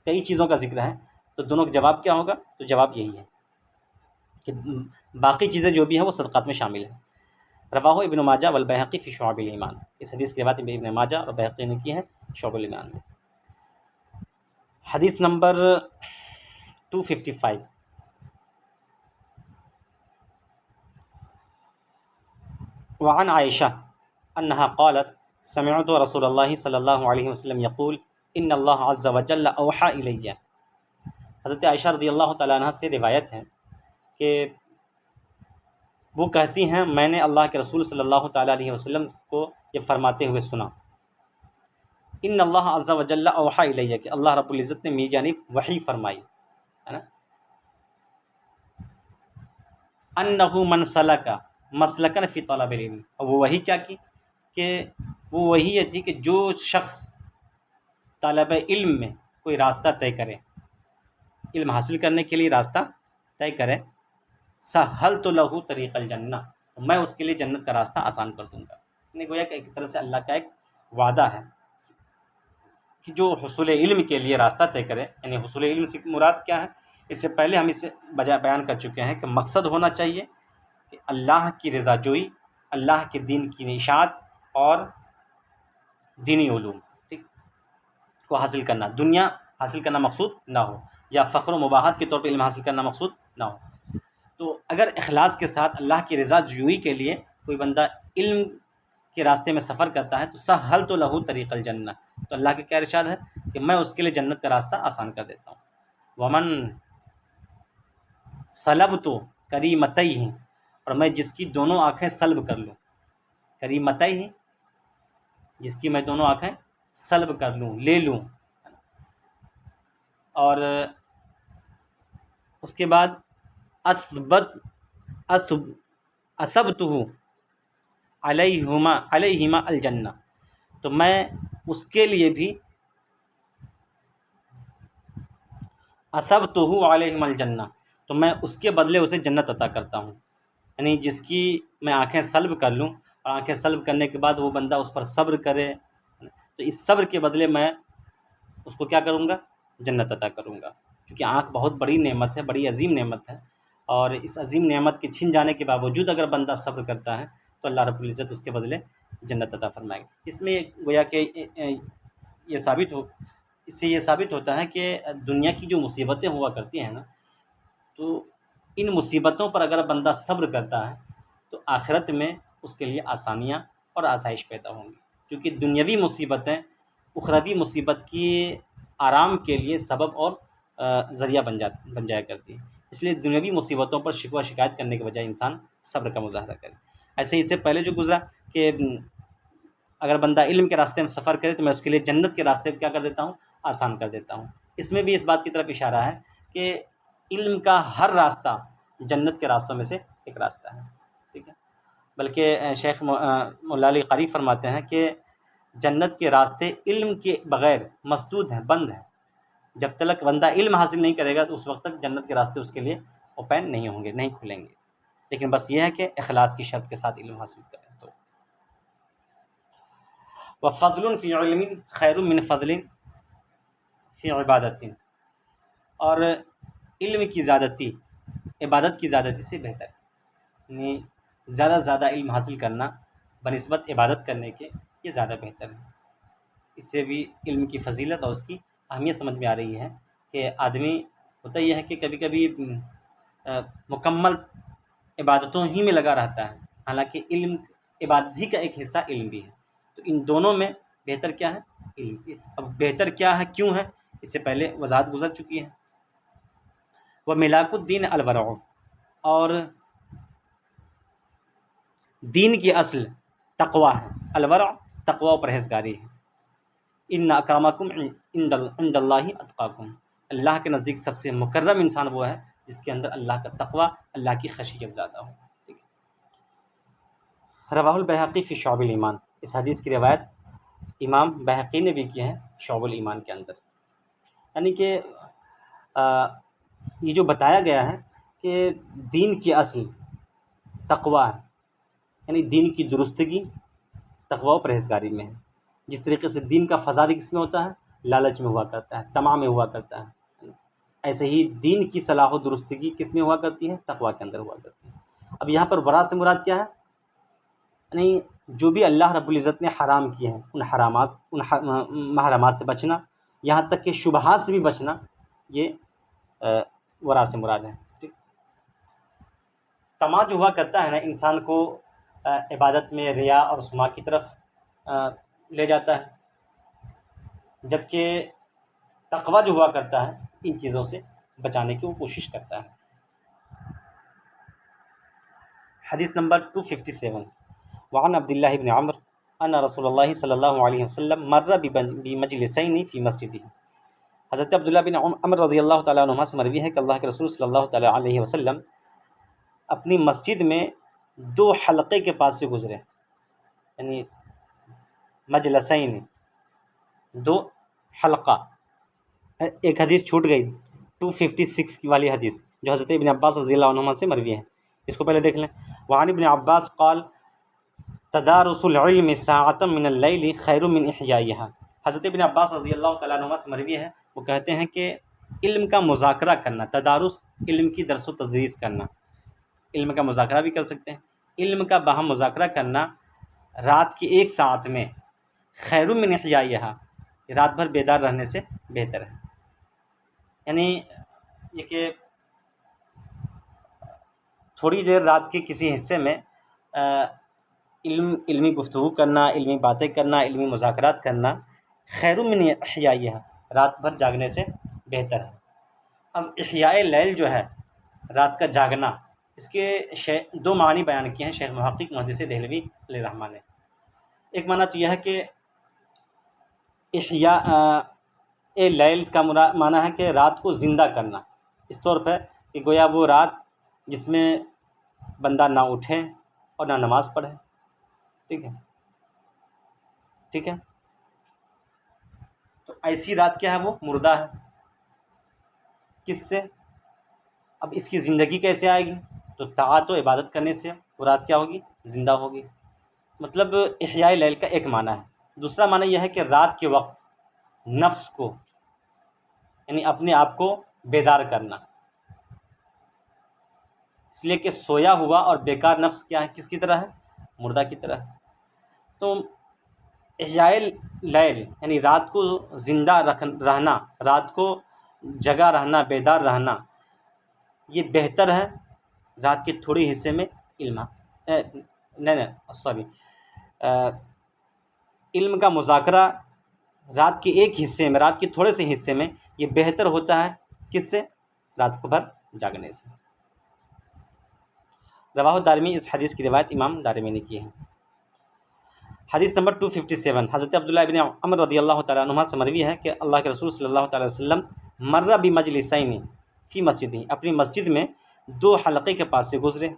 کئی چیزوں کا ذکر ہے، تو دونوں کا جواب کیا ہوگا؟ تو جواب یہی ہے کہ باقی چیزیں جو بھی ہیں وہ صدقات میں شامل ہیں۔ رواہ ابن ماجہ والبیہقی فی شعب الایمان، اس حدیث کی روایت ابن ماجہ اور بیہقی نے کی ہے شعب الایمان میں۔ حدیث نمبر 255، وعن عائشہ انہا قالت سمعت رسول اللہ صلی اللہ علیہ وسلم یقول ان اللہ عز وجل اوحى الی۔ حضرت عائشہ رضی اللہ تعالیٰ عنہ سے روایت ہے کہ وہ کہتی ہیں میں نے اللہ کے رسول صلی اللہ تعالیٰ علیہ وسلم کو یہ فرماتے ہوئے سنا، ان اللہ عز وجل اوحى الی، کہ اللہ رب العزت نے میری جانب وحی فرمائی ہے نا، انہ من سلک مسلکن فی طلب العلم، اور وہ وہی کیا کی کہ وہ وہی یہ تھی کہ جو شخص طالب علم میں کوئی راستہ طے کرے، علم حاصل کرنے کے لیے راستہ طے کرے، سہلت لہ طریق الجنہ، میں اس کے لیے جنت کا راستہ آسان کر دوں گا۔ یعنی گویا کہ ایک طرح سے اللہ کا ایک وعدہ ہے کہ جو حصول علم کے لیے راستہ طے کرے، یعنی حصول علم سے مراد کیا ہے؟ اس سے پہلے ہم اسے بیان کر چکے ہیں کہ مقصد ہونا چاہیے کہ اللہ کی رضا جوئی، اللہ کے دین کی اشاعت اور دینی علوم ٹھیک کو حاصل کرنا، دنیا حاصل کرنا مقصود نہ ہو، یا فخر و مباحت کے طور پہ علم حاصل کرنا مقصود نہ ہو۔ تو اگر اخلاص کے ساتھ اللہ کی رضا جوئی کے لیے کوئی بندہ علم کے راستے میں سفر کرتا ہے تو سہلت لہ طریق الجنہ، تو اللہ کے کیا ارشاد ہے کہ میں اس کے لیے جنت کا راستہ آسان کر دیتا ہوں۔ ومن سلبت کریمتیہ، اور میں جس کی دونوں آنکھیں سلب کر لوں، کریمتیہ جس کی میں دونوں آنکھیں سلب کر لوں، لے لوں، اور اس کے بعد اثبتہ علیہما الجنہ، تو میں اس کے لیے بھی اثبتہ علیہما الجنہ، تو میں اس کے بدلے اسے جنت عطا کرتا ہوں۔ یعنی جس کی میں آنکھیں سلب کر لوں اور آنکھیں سلب کرنے کے بعد وہ بندہ اس پر صبر کرے، تو اس صبر کے بدلے میں اس کو کیا کروں گا؟ جنت عطا کروں گا، کیونکہ آنکھ بہت بڑی نعمت ہے، بڑی عظیم نعمت ہے، اور اس عظیم نعمت کے چھن جانے کے باوجود اگر بندہ صبر کرتا ہے تو اللہ رب العزت اس کے بدلے جنت عطا فرمائے گا۔ اس میں گویا کہ اس سے یہ ثابت ہوتا ہے کہ دنیا کی جو مصیبتیں ہوا کرتی ہیں نا، تو ان مصیبتوں پر اگر بندہ صبر کرتا ہے تو آخرت میں اس کے لیے آسانیاں اور آسائش پیدا ہوں گی، کیونکہ دنیاوی مصیبتیں اخروی مصیبت کی آرام کے لیے سبب اور ذریعہ بن جایا کرتی ہیں۔ اس لیے دنیاوی مصیبتوں پر شکوہ شکایت کرنے کے بجائے انسان صبر کا مظاہرہ کرے۔ ایسے ہی اس سے پہلے جو گزرا کہ اگر بندہ علم کے راستے میں سفر کرے تو میں اس کے لیے جنت کے راستے کیا کر دیتا ہوں؟ آسان کر دیتا ہوں۔ اس میں بھی اس بات کی طرف اشارہ ہے کہ علم کا ہر راستہ جنت کے راستوں میں سے ایک راستہ ہے، ٹھیک ہے۔ بلکہ شیخ مولا علی قاری فرماتے ہیں کہ جنت کے راستے علم کے بغیر مسدود ہیں، بند ہیں۔ جب تک بندہ علم حاصل نہیں کرے گا تو اس وقت تک جنت کے راستے اس کے لیے اوپن نہیں ہوں گے، نہیں کھلیں گے، لیکن بس یہ ہے کہ اخلاص کی شرط کے ساتھ علم حاصل کریں۔ تو وَفَضْلٌ فِي عِلْمٍ خَيْرٌ مِّن فَضْلٍ فِي عِبَادَةٍ، اور علم کی زیادتی عبادت کی زیادتی سے بہتر ہے، یعنی زیادہ سے زیادہ علم حاصل کرنا بنسبت عبادت کرنے کے یہ زیادہ بہتر ہے۔ اس سے بھی علم کی فضیلت اور اس کی اہمیت سمجھ میں آ رہی ہے کہ آدمی ہوتا یہ ہے کہ کبھی کبھی مکمل عبادتوں ہی میں لگا رہتا ہے، حالانکہ علم عبادت ہی کا ایک حصہ علم بھی ہے۔ تو ان دونوں میں بہتر کیا ہے؟ علم۔ اب بہتر کیا ہے، کیوں ہے، اس سے پہلے وضاحت گزر چکی ہے۔ وَمِلَاكُ الدِّينِ الْوَرَعُ، اور دین کی اصل تقوی ہے، الورع تقوی و پرہیزگاری ہے۔ ان اکرمکم عند اللہ اتقاکم، اللہ کے نزدیک سب سے مکرم انسان وہ ہے جس کے اندر اللہ کا تقوی، اللہ کی خشیت زیادہ ہو۔ رواہ البیہقی فی شعب الایمان، اس حدیث کی روایت امام بیہقی نے بھی کی ہے شعب الایمان کے اندر۔ یعنی کہ یہ جو بتایا گیا ہے کہ دین کی اصل تقوی ہے، یعنی دین کی درستگی تقوی و پرہیزگاری میں ہے۔ جس طریقے سے دین کا فساد کس میں ہوتا ہے؟ لالچ میں ہوا کرتا ہے، طمع میں ہوا کرتا ہے، ایسے ہی دین کی صلاح و درستگی کس میں ہوا کرتی ہے؟ تقوی کے اندر ہوا کرتی ہے۔ اب یہاں پر ورع سے مراد کیا ہے؟ یعنی جو بھی اللہ رب العزت نے حرام کیے ہیں ان حرامات، ان محرمات سے بچنا، یہاں تک کہ شبہات سے بھی بچنا، یہ ورع سے مراد ہے۔ ٹھیک، طمع جو ہوا کرتا ہے نا انسان کو عبادت میں ریا اور سماع کی طرف لے جاتا ہے، جبکہ تقوی جو ہوا کرتا ہے ان چیزوں سے بچانے کی وہ کوشش کرتا ہے۔ حدیث نمبر 257، وعن عبد اللہ بن عمر ان رسول اللہ صلی اللہ علیہ وسلم مر بمجلسین فی مسجدہ۔ حضرت عبداللہ بن عمر رضی اللہ تعالیٰ عنہما سے مروی ہے کہ اللہ کے رسول صلی اللہ تعالیٰ علیہ وسلم اپنی مسجد میں دو حلقے کے پاس سے گزرے، یعنی مجلسین، دو حلقہ۔ ایک حدیث چھوٹ گئی 256 کی والی حدیث جو حضرت ابن عباس رضی اللہ عنہما سے مروی ہے، اس کو پہلے دیکھ لیں۔ وعن ابن عباس قال تدارس العلم ساعۃ من اللیل خیر من احیائها۔ حضرت ابن عباس رضی اللہ تعالیٰ عنہما سے مروی ہے، وہ کہتے ہیں کہ علم کا مذاکرہ کرنا، تدارس علم کی درس و تدریس کرنا، علم کا مذاکرہ بھی کر سکتے ہیں، علم کا باہم مذاکرہ کرنا رات کی 1 ساعت میں خیر من احیائها، رات بھر بیدار رہنے سے بہتر ہے۔ یعنی یہ کہ تھوڑی دیر رات کے کسی حصے میں علمی گفتگو کرنا، علمی باتیں کرنا، علمی مذاکرات کرنا خیر من احیائها، رات بھر جاگنے سے بہتر ہے۔ اب احیاء لیل جو ہے رات کا جاگنا، اس کے دو معنی بیان کیے ہیں شیخ محقق محدث دہلوی علیہ الرحمٰ نے۔ ایک معنی تو یہ ہے کہ احیاء لیل کا معنی ہے کہ رات کو زندہ کرنا، اس طور پہ کہ گویا وہ رات جس میں بندہ نہ اٹھے اور نہ نماز پڑھے۔ ٹھیک ہے، ٹھیک ہے، تو ایسی رات کیا ہے؟ وہ مردہ ہے۔ کس سے؟ اب اس کی زندگی کیسے آئے گی؟ تو طاعت و عبادت کرنے سے وہ رات کیا ہوگی؟ زندہ ہوگی۔ مطلب احیاء لیل کا ایک معنی ہے۔ دوسرا معنی یہ ہے کہ رات کے وقت نفس کو، یعنی اپنے آپ کو بیدار کرنا، اس لیے کہ سویا ہوا اور بیکار نفس کیا ہے؟ کس کی طرح ہے؟ مردہ کی طرح ہے۔ تو احیاء لیل یعنی رات کو زندہ رہنا، رات کو جگہ رہنا، بیدار رہنا، یہ بہتر ہے رات کے تھوڑے حصے میں علم کا مذاکرہ رات کے ایک حصے میں، رات کے تھوڑے سے حصے میں، یہ بہتر ہوتا ہے کس سے؟ رات کو بھر جاگنے سے۔ رواہ دارمی، اس حدیث کی روایت امام دارمی نے کی ہے۔ حدیث نمبر 257، حضرت عبداللہ ابن عمر رضی اللہ تعالیٰ عنہما سے مروی ہے کہ اللہ کے رسول صلی اللہ تعالیٰ وسلم مر بمجلسین فی مسجد، اپنی مسجد میں دو حلقے کے پاس سے گزرے،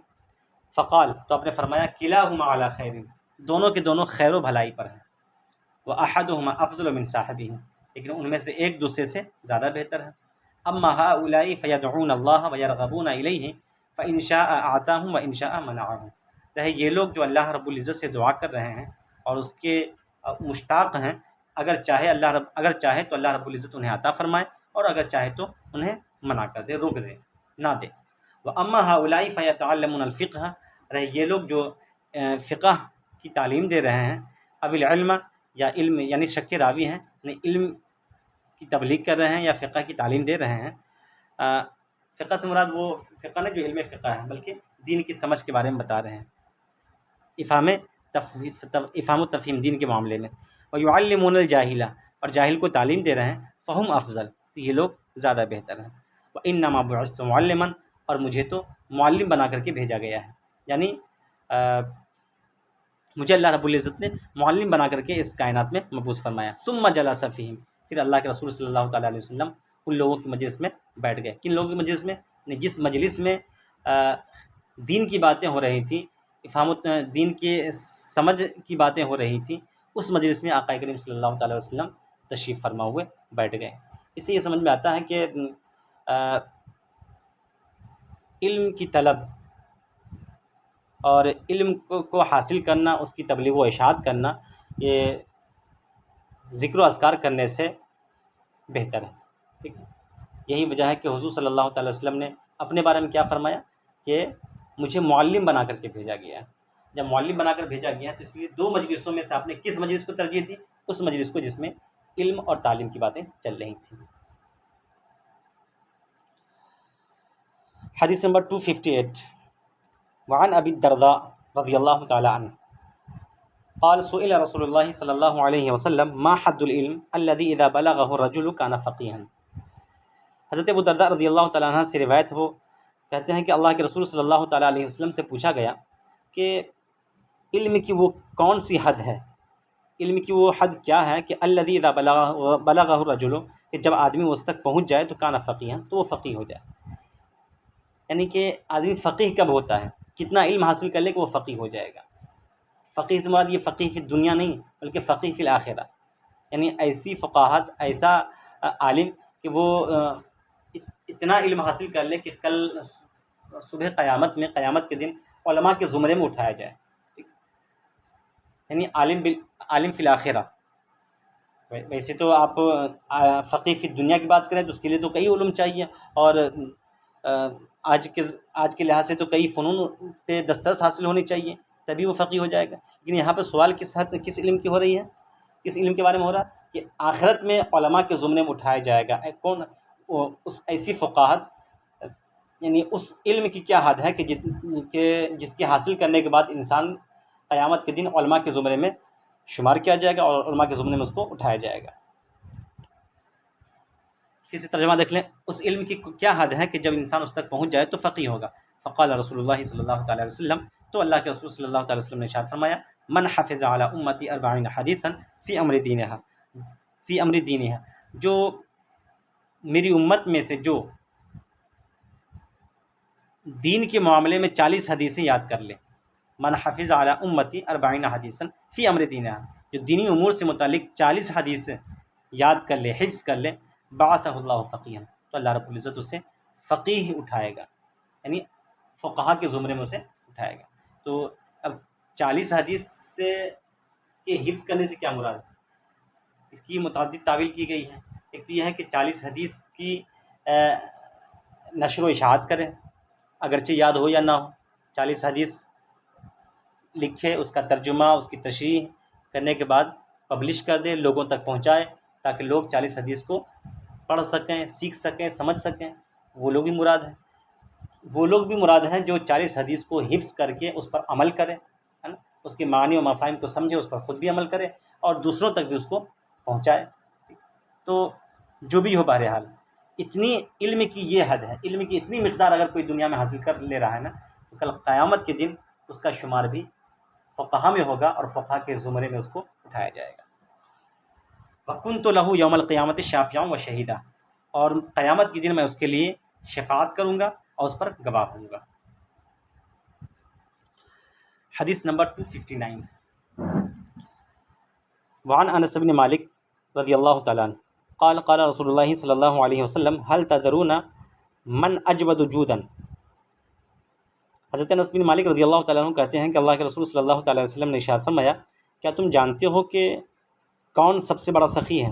فقال، تو آپ نے فرمایا کلاہما علی خیر، دونوں کے دونوں خیر و بھلائی پر ہیں، واحدہما افضل من صاحبہ، لیکن ان میں سے ایک دوسرے سے زیادہ بہتر ہے۔ اما ہؤلاء فیدعون اللہ ویرغبون الیہ فان شاء اعطاہم وان شاء منعہم، رہے یہ لوگ جو اللہ رب العزت سے دعا کر رہے ہیں اور اس کے مشتاق ہیں، اگر چاہے تو اللہ رب العزت انہیں عطا فرمائے، اور اگر چاہے تو انہیں منع کر دے، روک دے، نہ دے۔ واما هؤلاء فيتعلمون الفقہ، رہے یہ لوگ جو فقہ کی تعلیم دے رہے ہیں، اب العلم، یا علم یعنی شک راوی ہیں، یعنی علم کی تبلیغ کر رہے ہیں یا فقہ کی تعلیم دے رہے ہیں۔ فقہ سے مراد وہ فقہ نہیں جو علم فقہ ہے، بلکہ دین کی سمجھ کے بارے میں بتا رہے ہیں، افہام و تفہیم دین کے معاملے میں۔ وَيُعَلِّمُونَ الْجَاهِلَ، اور جاہل کو تعلیم دے رہے ہیں، فَهُمْ افضل، تو یہ لوگ زیادہ بہتر ہیں۔ وَإِنَّمَا بُعِثْتُ مُعَلِّمًا، اور مجھے تو معلم بنا کر کے بھیجا گیا ہے، یعنی مجھے اللہ رب العزت نے معلم بنا کر کے اس کائنات میں مبعوث فرمایا۔ ثُمَّ جَلَسَ فِيهِمْ، پھر اللہ کے رسول صلی اللہ تعالیٰ علیہ وسلم ان لوگوں کی مجلس میں بیٹھ گئے۔ کن لوگوں کی مجلس میں؟ جس مجلس میں دین کی باتیں ہو رہی تھیں، دین کے سمجھ کی باتیں ہو رہی تھیں، اس مجلس میں آقا کریم صلی اللہ تعالیٰ وسلم تشریف فرما ہوئے بیٹھ گئے۔ اس سے یہ سمجھ میں آتا ہے کہ علم کی طلب اور علم کو حاصل کرنا، اس کی تبلیغ و اشاعت کرنا، یہ ذکر و اذکار کرنے سے بہتر ہے، ٹھیک ہے۔ یہی وجہ ہے کہ حضور صلی اللہ تعالی وسلم نے اپنے بارے میں کیا فرمایا کہ مجھے معلم بنا کر کے بھیجا گیا ہے۔ جب معلم بنا کر بھیجا گیا ہے تو اس لیے 2 مجلسوں میں سے آپ نے کس مجلس کو ترجیح دی؟ اس مجلس کو جس میں علم اور تعلیم کی باتیں چل رہی تھیں۔ حدیث نمبر 258 وعن ابی الدرداء رضی اللہ تعالی عنہ قال سئل رسول اللہ صلی اللہ علیہ وسلم ما حد العلم الذي اذا بلغه الرجل كان فقيها۔ حضرت ابو الدرداء رضی اللہ تعالیٰ عنہ سے روایت، وہ کہتے ہیں کہ اللہ کے رسول صلی اللہ تعالیٰ علیہ وسلم سے پوچھا گیا کہ علم کی وہ کون سی حد ہے، علم کی وہ حد کیا ہے کہ الذی اذا بلغہ الرجل، کہ جب آدمی اس تک پہنچ جائے تو کان فقیہا، تو وہ فقیہ ہو جائے۔ یعنی کہ آدمی فقیہ کب ہوتا ہے، کتنا علم حاصل کر لے کہ وہ فقیہ ہو جائے گا۔ فقیہ سے مراد یہ فقیہ فی دنیا نہیں بلکہ فقیہ فی الآخرہ، یعنی ایسی فقاہت، ایسا عالم کہ وہ اتنا علم حاصل کر لے کہ کل صبح قیامت میں، قیامت کے دن علماء کے زمرے میں اٹھایا جائے، یعنی عالم فی الآخرہ۔ ویسے تو آپ فقیہ فی دنیا کی بات کریں تو اس کے لیے تو کئی علوم چاہیے، اور آج کے لحاظ سے تو کئی فنون پہ دسترس حاصل ہونی چاہیے، تبھی وہ فقیہ ہو جائے گا۔ لیکن یہاں پہ سوال کس علم کی ہو رہی ہے، کس علم کے بارے میں ہو رہا ہے کہ آخرت میں علماء کے زمرے میں اٹھایا جائے گا۔ کون اس ایسی فقاہت، یعنی اس علم کی کیا حد ہے کہ جس کے حاصل کرنے کے بعد انسان قیامت کے دن علماء کے زمرے میں شمار کیا جائے گا اور علماء کے زمرے میں اس کو اٹھایا جائے گا۔ پھر سے ترجمہ دیکھ لیں، اس علم کی کیا حد ہے کہ جب انسان اس تک پہنچ جائے تو فقیہ ہوگا۔ فقال رسول اللہ صلی اللہ تعالی علیہ وسلم، تو اللہ کے رسول صلی اللہ تعالی وسلم نے ارشاد فرمایا، من حفظ علی امتی 40 حدیثا فی امر دینہا، جو میری امت میں سے جو دین کے معاملے میں 40 حدیثیں یاد کر لے، من حفظ علی امتی 40 حدیثا فی امر دینہا، جو دینی امور سے متعلق 40 حدیث یاد کر لے، حفظ کر لے، بعثہ اللہ فقیہا، تو اللہ رب العزت اسے فقیہ اٹھائے گا، یعنی فقہا کے زمرے میں اسے اٹھائے گا۔ تو اب 40 حدیث کے حفظ کرنے سے کیا مراد ہے؟ اس کی متعدد تعویل کی گئی ہے۔ ایک تو یہ ہے کہ 40 حدیث کی نشر و اشاعت کرے، اگرچہ یاد ہو یا نہ ہو، 40 حدیث لکھے، اس کا ترجمہ، اس کی تشریح کرنے کے بعد پبلش کر دے، لوگوں تک پہنچائے، تاکہ لوگ 40 حدیث کو پڑھ سکیں، سیکھ سکیں، سمجھ سکیں۔ وہ لوگ بھی مراد ہیں، وہ لوگ بھی مراد ہیں جو 40 حدیث کو حفظ کر کے اس پر عمل کرے، ہے نا، اس کے معنی و مفاہیم کو سمجھے، اس پر خود بھی عمل کرے اور دوسروں تک بھی اس کو پہنچائے۔ تو جو بھی ہو، بہرحال اتنی علم کی یہ حد ہے، علم کی اتنی مقدار اگر کوئی دنیا میں حاصل کر لے رہا ہے نا، تو کل قیامت کے دن اس کا شمار بھی فقہا میں ہوگا اور فقہا کے زمرے میں اس کو اٹھایا جائے گا۔ وَكُنْتُ لَهُ يَوْمَ الْقِيَامَةِ شَافِعًا وَشَهِيدًا، اور قیامت کے دن میں اس کے لیے شفاعت کروں گا اور اس پر گواہ ہوں گا۔ حدیث نمبر 259 وعن انس بن مالک رضی اللہ تعالیٰ عنہ قال قال رسول اللہ صلی اللہ علیہ وسلم هل تدرون من اجود جودا۔ حضرت انس بن مالک رضی اللہ تعالیٰ عنہ کہتے ہیں کہ اللہ کے رسول صلی اللہ تعالیٰ علیہ وسلم نے ارشاد فرمایا، کیا تم جانتے ہو کہ کون سب سے بڑا سخی ہے؟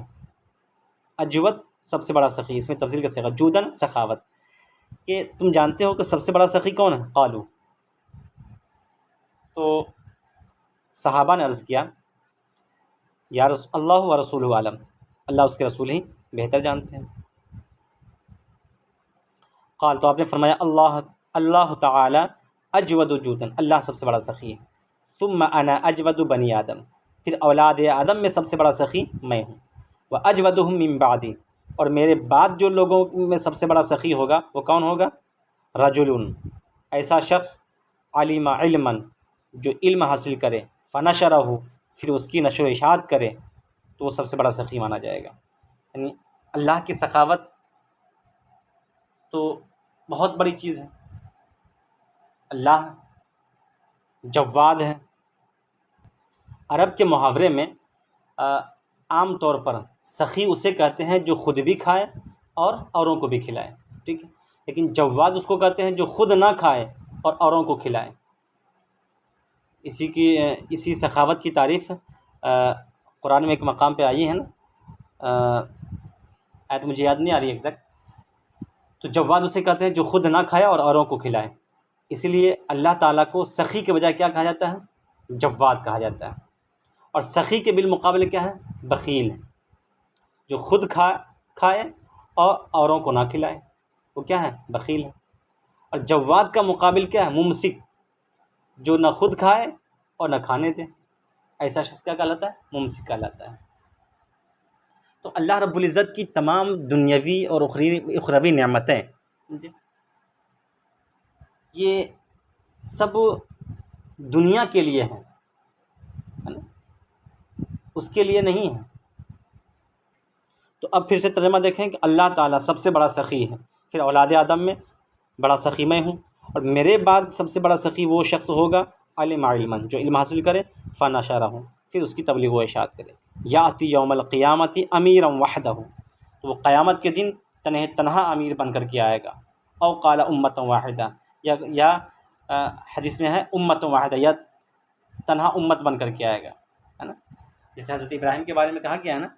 اجود سب سے بڑا سخی، اس میں تفضیل کا صیغہ، جودن سخاوت، کہ تم جانتے ہو کہ سب سے بڑا سخی کون ہے؟ قالو، تو صحابہ نے عرض کیا، یا رسول اللہ و رسول عالم، اللہ اس کے رسول ہی بہتر جانتے ہیں۔ قال، تو آپ نے فرمایا، اللہ تعالی اجود جودن، اللہ سب سے بڑا سخی ہے، ثم انا اجود بنی آدم، پھر اولاد آدم میں سب سے بڑا سخی میں ہوں، واجودہم من بعدی، اور میرے بعد جو لوگوں میں سب سے بڑا سخی ہوگا وہ کون ہوگا؟ رجل، ایسا شخص، علم علما، جو علم حاصل کرے، فنشرہ، پھر اس کی نشر و اشاعت کرے، تو وہ سب سے بڑا سخی مانا جائے گا۔ یعنی اللہ کی سخاوت تو بہت بڑی چیز ہے۔ اللہ جواد ہے۔ عرب کے محاورے میں عام طور پر سخی اسے کہتے ہیں جو خود بھی کھائے اور اوروں کو بھی کھلائے، ٹھیک ہے۔ لیکن جواد اس کو کہتے ہیں جو خود نہ کھائے اور اوروں کو کھلائے۔ اسی سخاوت کی تعریف قرآن میں ایک مقام پہ آئی ہے نا، آیت مجھے یاد نہیں آ رہی ایگزیکٹ، تو جواد اسے کہتے ہیں جو خود نہ کھائے اور اوروں کو کھلائے۔ اسی لیے اللہ تعالیٰ کو سخی کے بجائے کیا کہا جاتا ہے؟ جواد کہا جاتا ہے۔ اور سخی کے بالمقابلے کیا ہے؟ بخیل ہے، جو خود کھائے اور اوروں کو نہ کھلائے، وہ کیا ہے؟ بخیل ہے۔ اور جواد کا مقابل کیا ہے؟ ممسک، جو نہ خود کھائے اور نہ کھانے دے، ایسا شخص کیا کہلاتا ہے؟ ممسک کہلاتا ہے۔ تو اللہ رب العزت کی تمام دنیاوی اور اخروی نعمتیں یہ سب دنیا کے لیے ہیں، ہے نا، اس کے لیے نہیں ہے۔ تو اب پھر سے ترجمہ دیکھیں کہ اللہ تعالیٰ سب سے بڑا سخی ہے، پھر اولاد آدم میں بڑا سخی میں ہوں، اور میرے بعد سب سے بڑا سخی وہ شخص ہوگا علم علما، جو علم حاصل کرے، فنشرہ، پھر اس کی تبلیغ و اشاعت کرے۔ یاتی یوم القیامت امیرا وحدہ، تو وہ قیامت کے دن تنہا امیر بن کر کے آئے گا۔ او قال امتا واحدہ، یا حدیث میں ہے امتا واحدہ، یا تنہا امت بن کر کے آئے گا، ہے نا، جیسے حضرت ابراہیم کے بارے میں کہا گیا ہے نا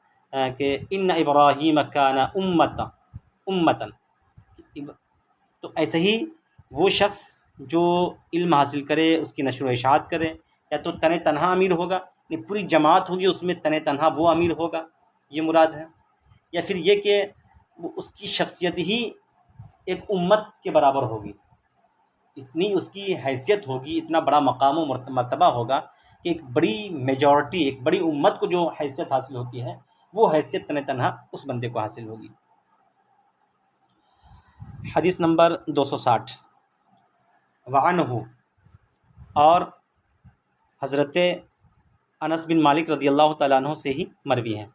کہ ان ابراہیم کان امتا، تو ایسے ہی وہ شخص جو علم حاصل کرے، اس کی نشر و اشاعت کرے، یا تو تنہا امیر ہوگا، یعنی پوری جماعت ہوگی اس میں تنہا وہ امیر ہوگا، یہ مراد ہے، یا پھر یہ کہ اس کی شخصیت ہی ایک امت کے برابر ہوگی، اتنی اس کی حیثیت ہوگی، اتنا بڑا مقام و مرتبہ ہوگا کہ ایک بڑی میجورٹی، ایک بڑی امت کو جو حیثیت حاصل ہوتی ہے، وہ حیثیت تنہا اس بندے کو حاصل ہوگی۔ حدیث نمبر 260، وعنہ، اور حضرت انس بن مالک رضی اللہ تعالیٰ عنہ سے ہی مروی ہے،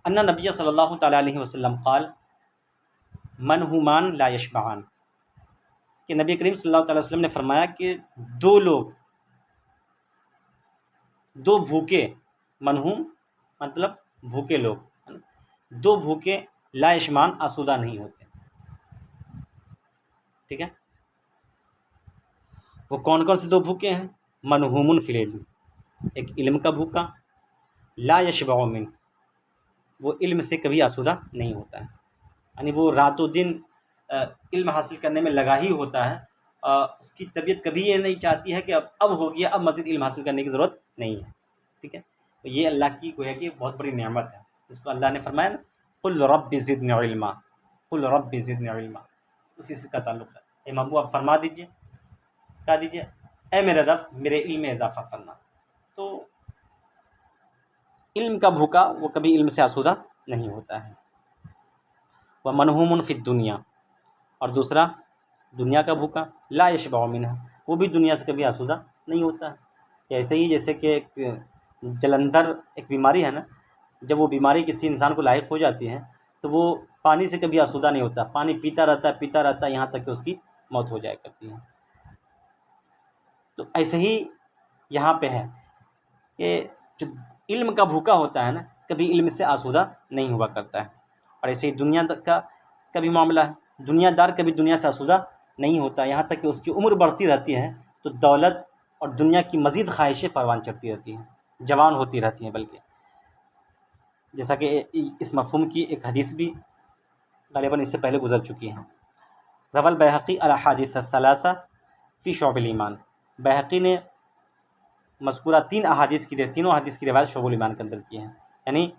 ان نبی صلی اللہ تعالیٰ علیہ وسلم قال منہومان لا یشبعان، کہ نبی کریم صلی اللہ تعالیٰ وسلم نے فرمایا کہ دو لوگ، دو بھوکے، منہوم مطلب بھوکے لوگ، دو بھوکے لا یشبعان آسودہ نہیں ہوتے، ٹھیک ہے۔ وہ کون کون سے دو بھوکے ہیں؟ منہوم فی العلم، ایک علم کا بھوکا، لا یشبع من، وہ علم سے کبھی آسودہ نہیں ہوتا ہے، یعنی وہ رات و دن علم حاصل کرنے میں لگا ہی ہوتا ہے، اس کی طبیعت کبھی یہ نہیں چاہتی ہے کہ اب ہو گیا، اب مزید علم حاصل کرنے کی ضرورت نہیں ہے، ٹھیک ہے۔ تو یہ اللہ کی گویا کہ بہت بڑی نعمت ہے، جس کو اللہ نے فرمایا نا قل رب زدنی علما، قل رب زدنی علما، اسی سے کا تعلق ہے۔ اے محبوب آپ فرما دیجئے، کہہ دیجئے اے میرے رب میرے علم میں اضافہ فرما۔ تو علم کا بھوکا وہ کبھی علم سے آسودہ نہیں ہوتا ہے۔ ومنہوم فی الدنیا، اور دوسرا دنیا کا بھوکا، لا یشبع منہا، وہ بھی دنیا سے کبھی آسودہ نہیں ہوتا ہے۔ ایسے ہی جیسے کہ ایک جلندھر ایک بیماری ہے نا، جب وہ بیماری کسی انسان کو لاحق ہو جاتی ہے تو وہ پانی سے کبھی آسودہ نہیں ہوتا، پانی پیتا رہتا ہے یہاں تک کہ اس کی موت ہو جایا کرتی ہے۔ تو ایسے ہی یہاں پہ ہے کہ جو علم کا بھوکا ہوتا ہے نا، کبھی علم سے آسودہ نہیں ہوا کرتا ہے، اور ایسے ہی دنیا کا کبھی معاملہ ہے، دنیا دار کبھی دنیا سے آسودہ نہیں ہوتا، یہاں تک کہ اس کی عمر بڑھتی رہتی ہے تو دولت اور دنیا کی مزید خواہشیں پروان چڑھتی رہتی ہیں، جوان ہوتی رہتی ہیں، بلکہ جیسا کہ اس مفہوم کی ایک حدیث بھی غالباً اس سے پہلے گزر چکی ہے۔ روى البيهقي الاحاديث الثلاثہ فی شعب الایمان، بيهقي نے مذکورہ تینوں حدیث کی روایت شعب الایمان کے اندر کی ہیں، یعنی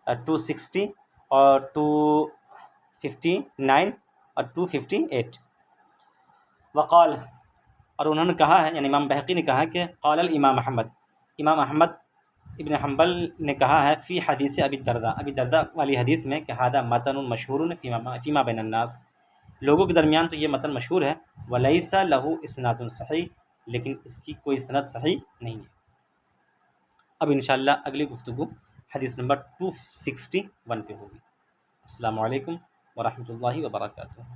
260 اور 259 اور 258۔ وقال، اور انہوں نے کہا ہے، یعنی امام بيهقي نے کہا کہ قال الامام احمد، امام احمد ابن حنبل نے کہا ہے فی حدیث ابی الدرداء والی حدیث میں کہ ھذا متن مشہور فیما بین الناس، لوگوں کے درمیان تو یہ متن مشہور ہے، ولیس لہ اسناد صحیح، لیکن اس کی کوئی سند صحیح نہیں ہے۔ اب انشاءاللہ اگلی گفتگو حدیث نمبر 261 پہ ہوگی۔ السلام علیکم ورحمۃ اللہ وبرکاتہ۔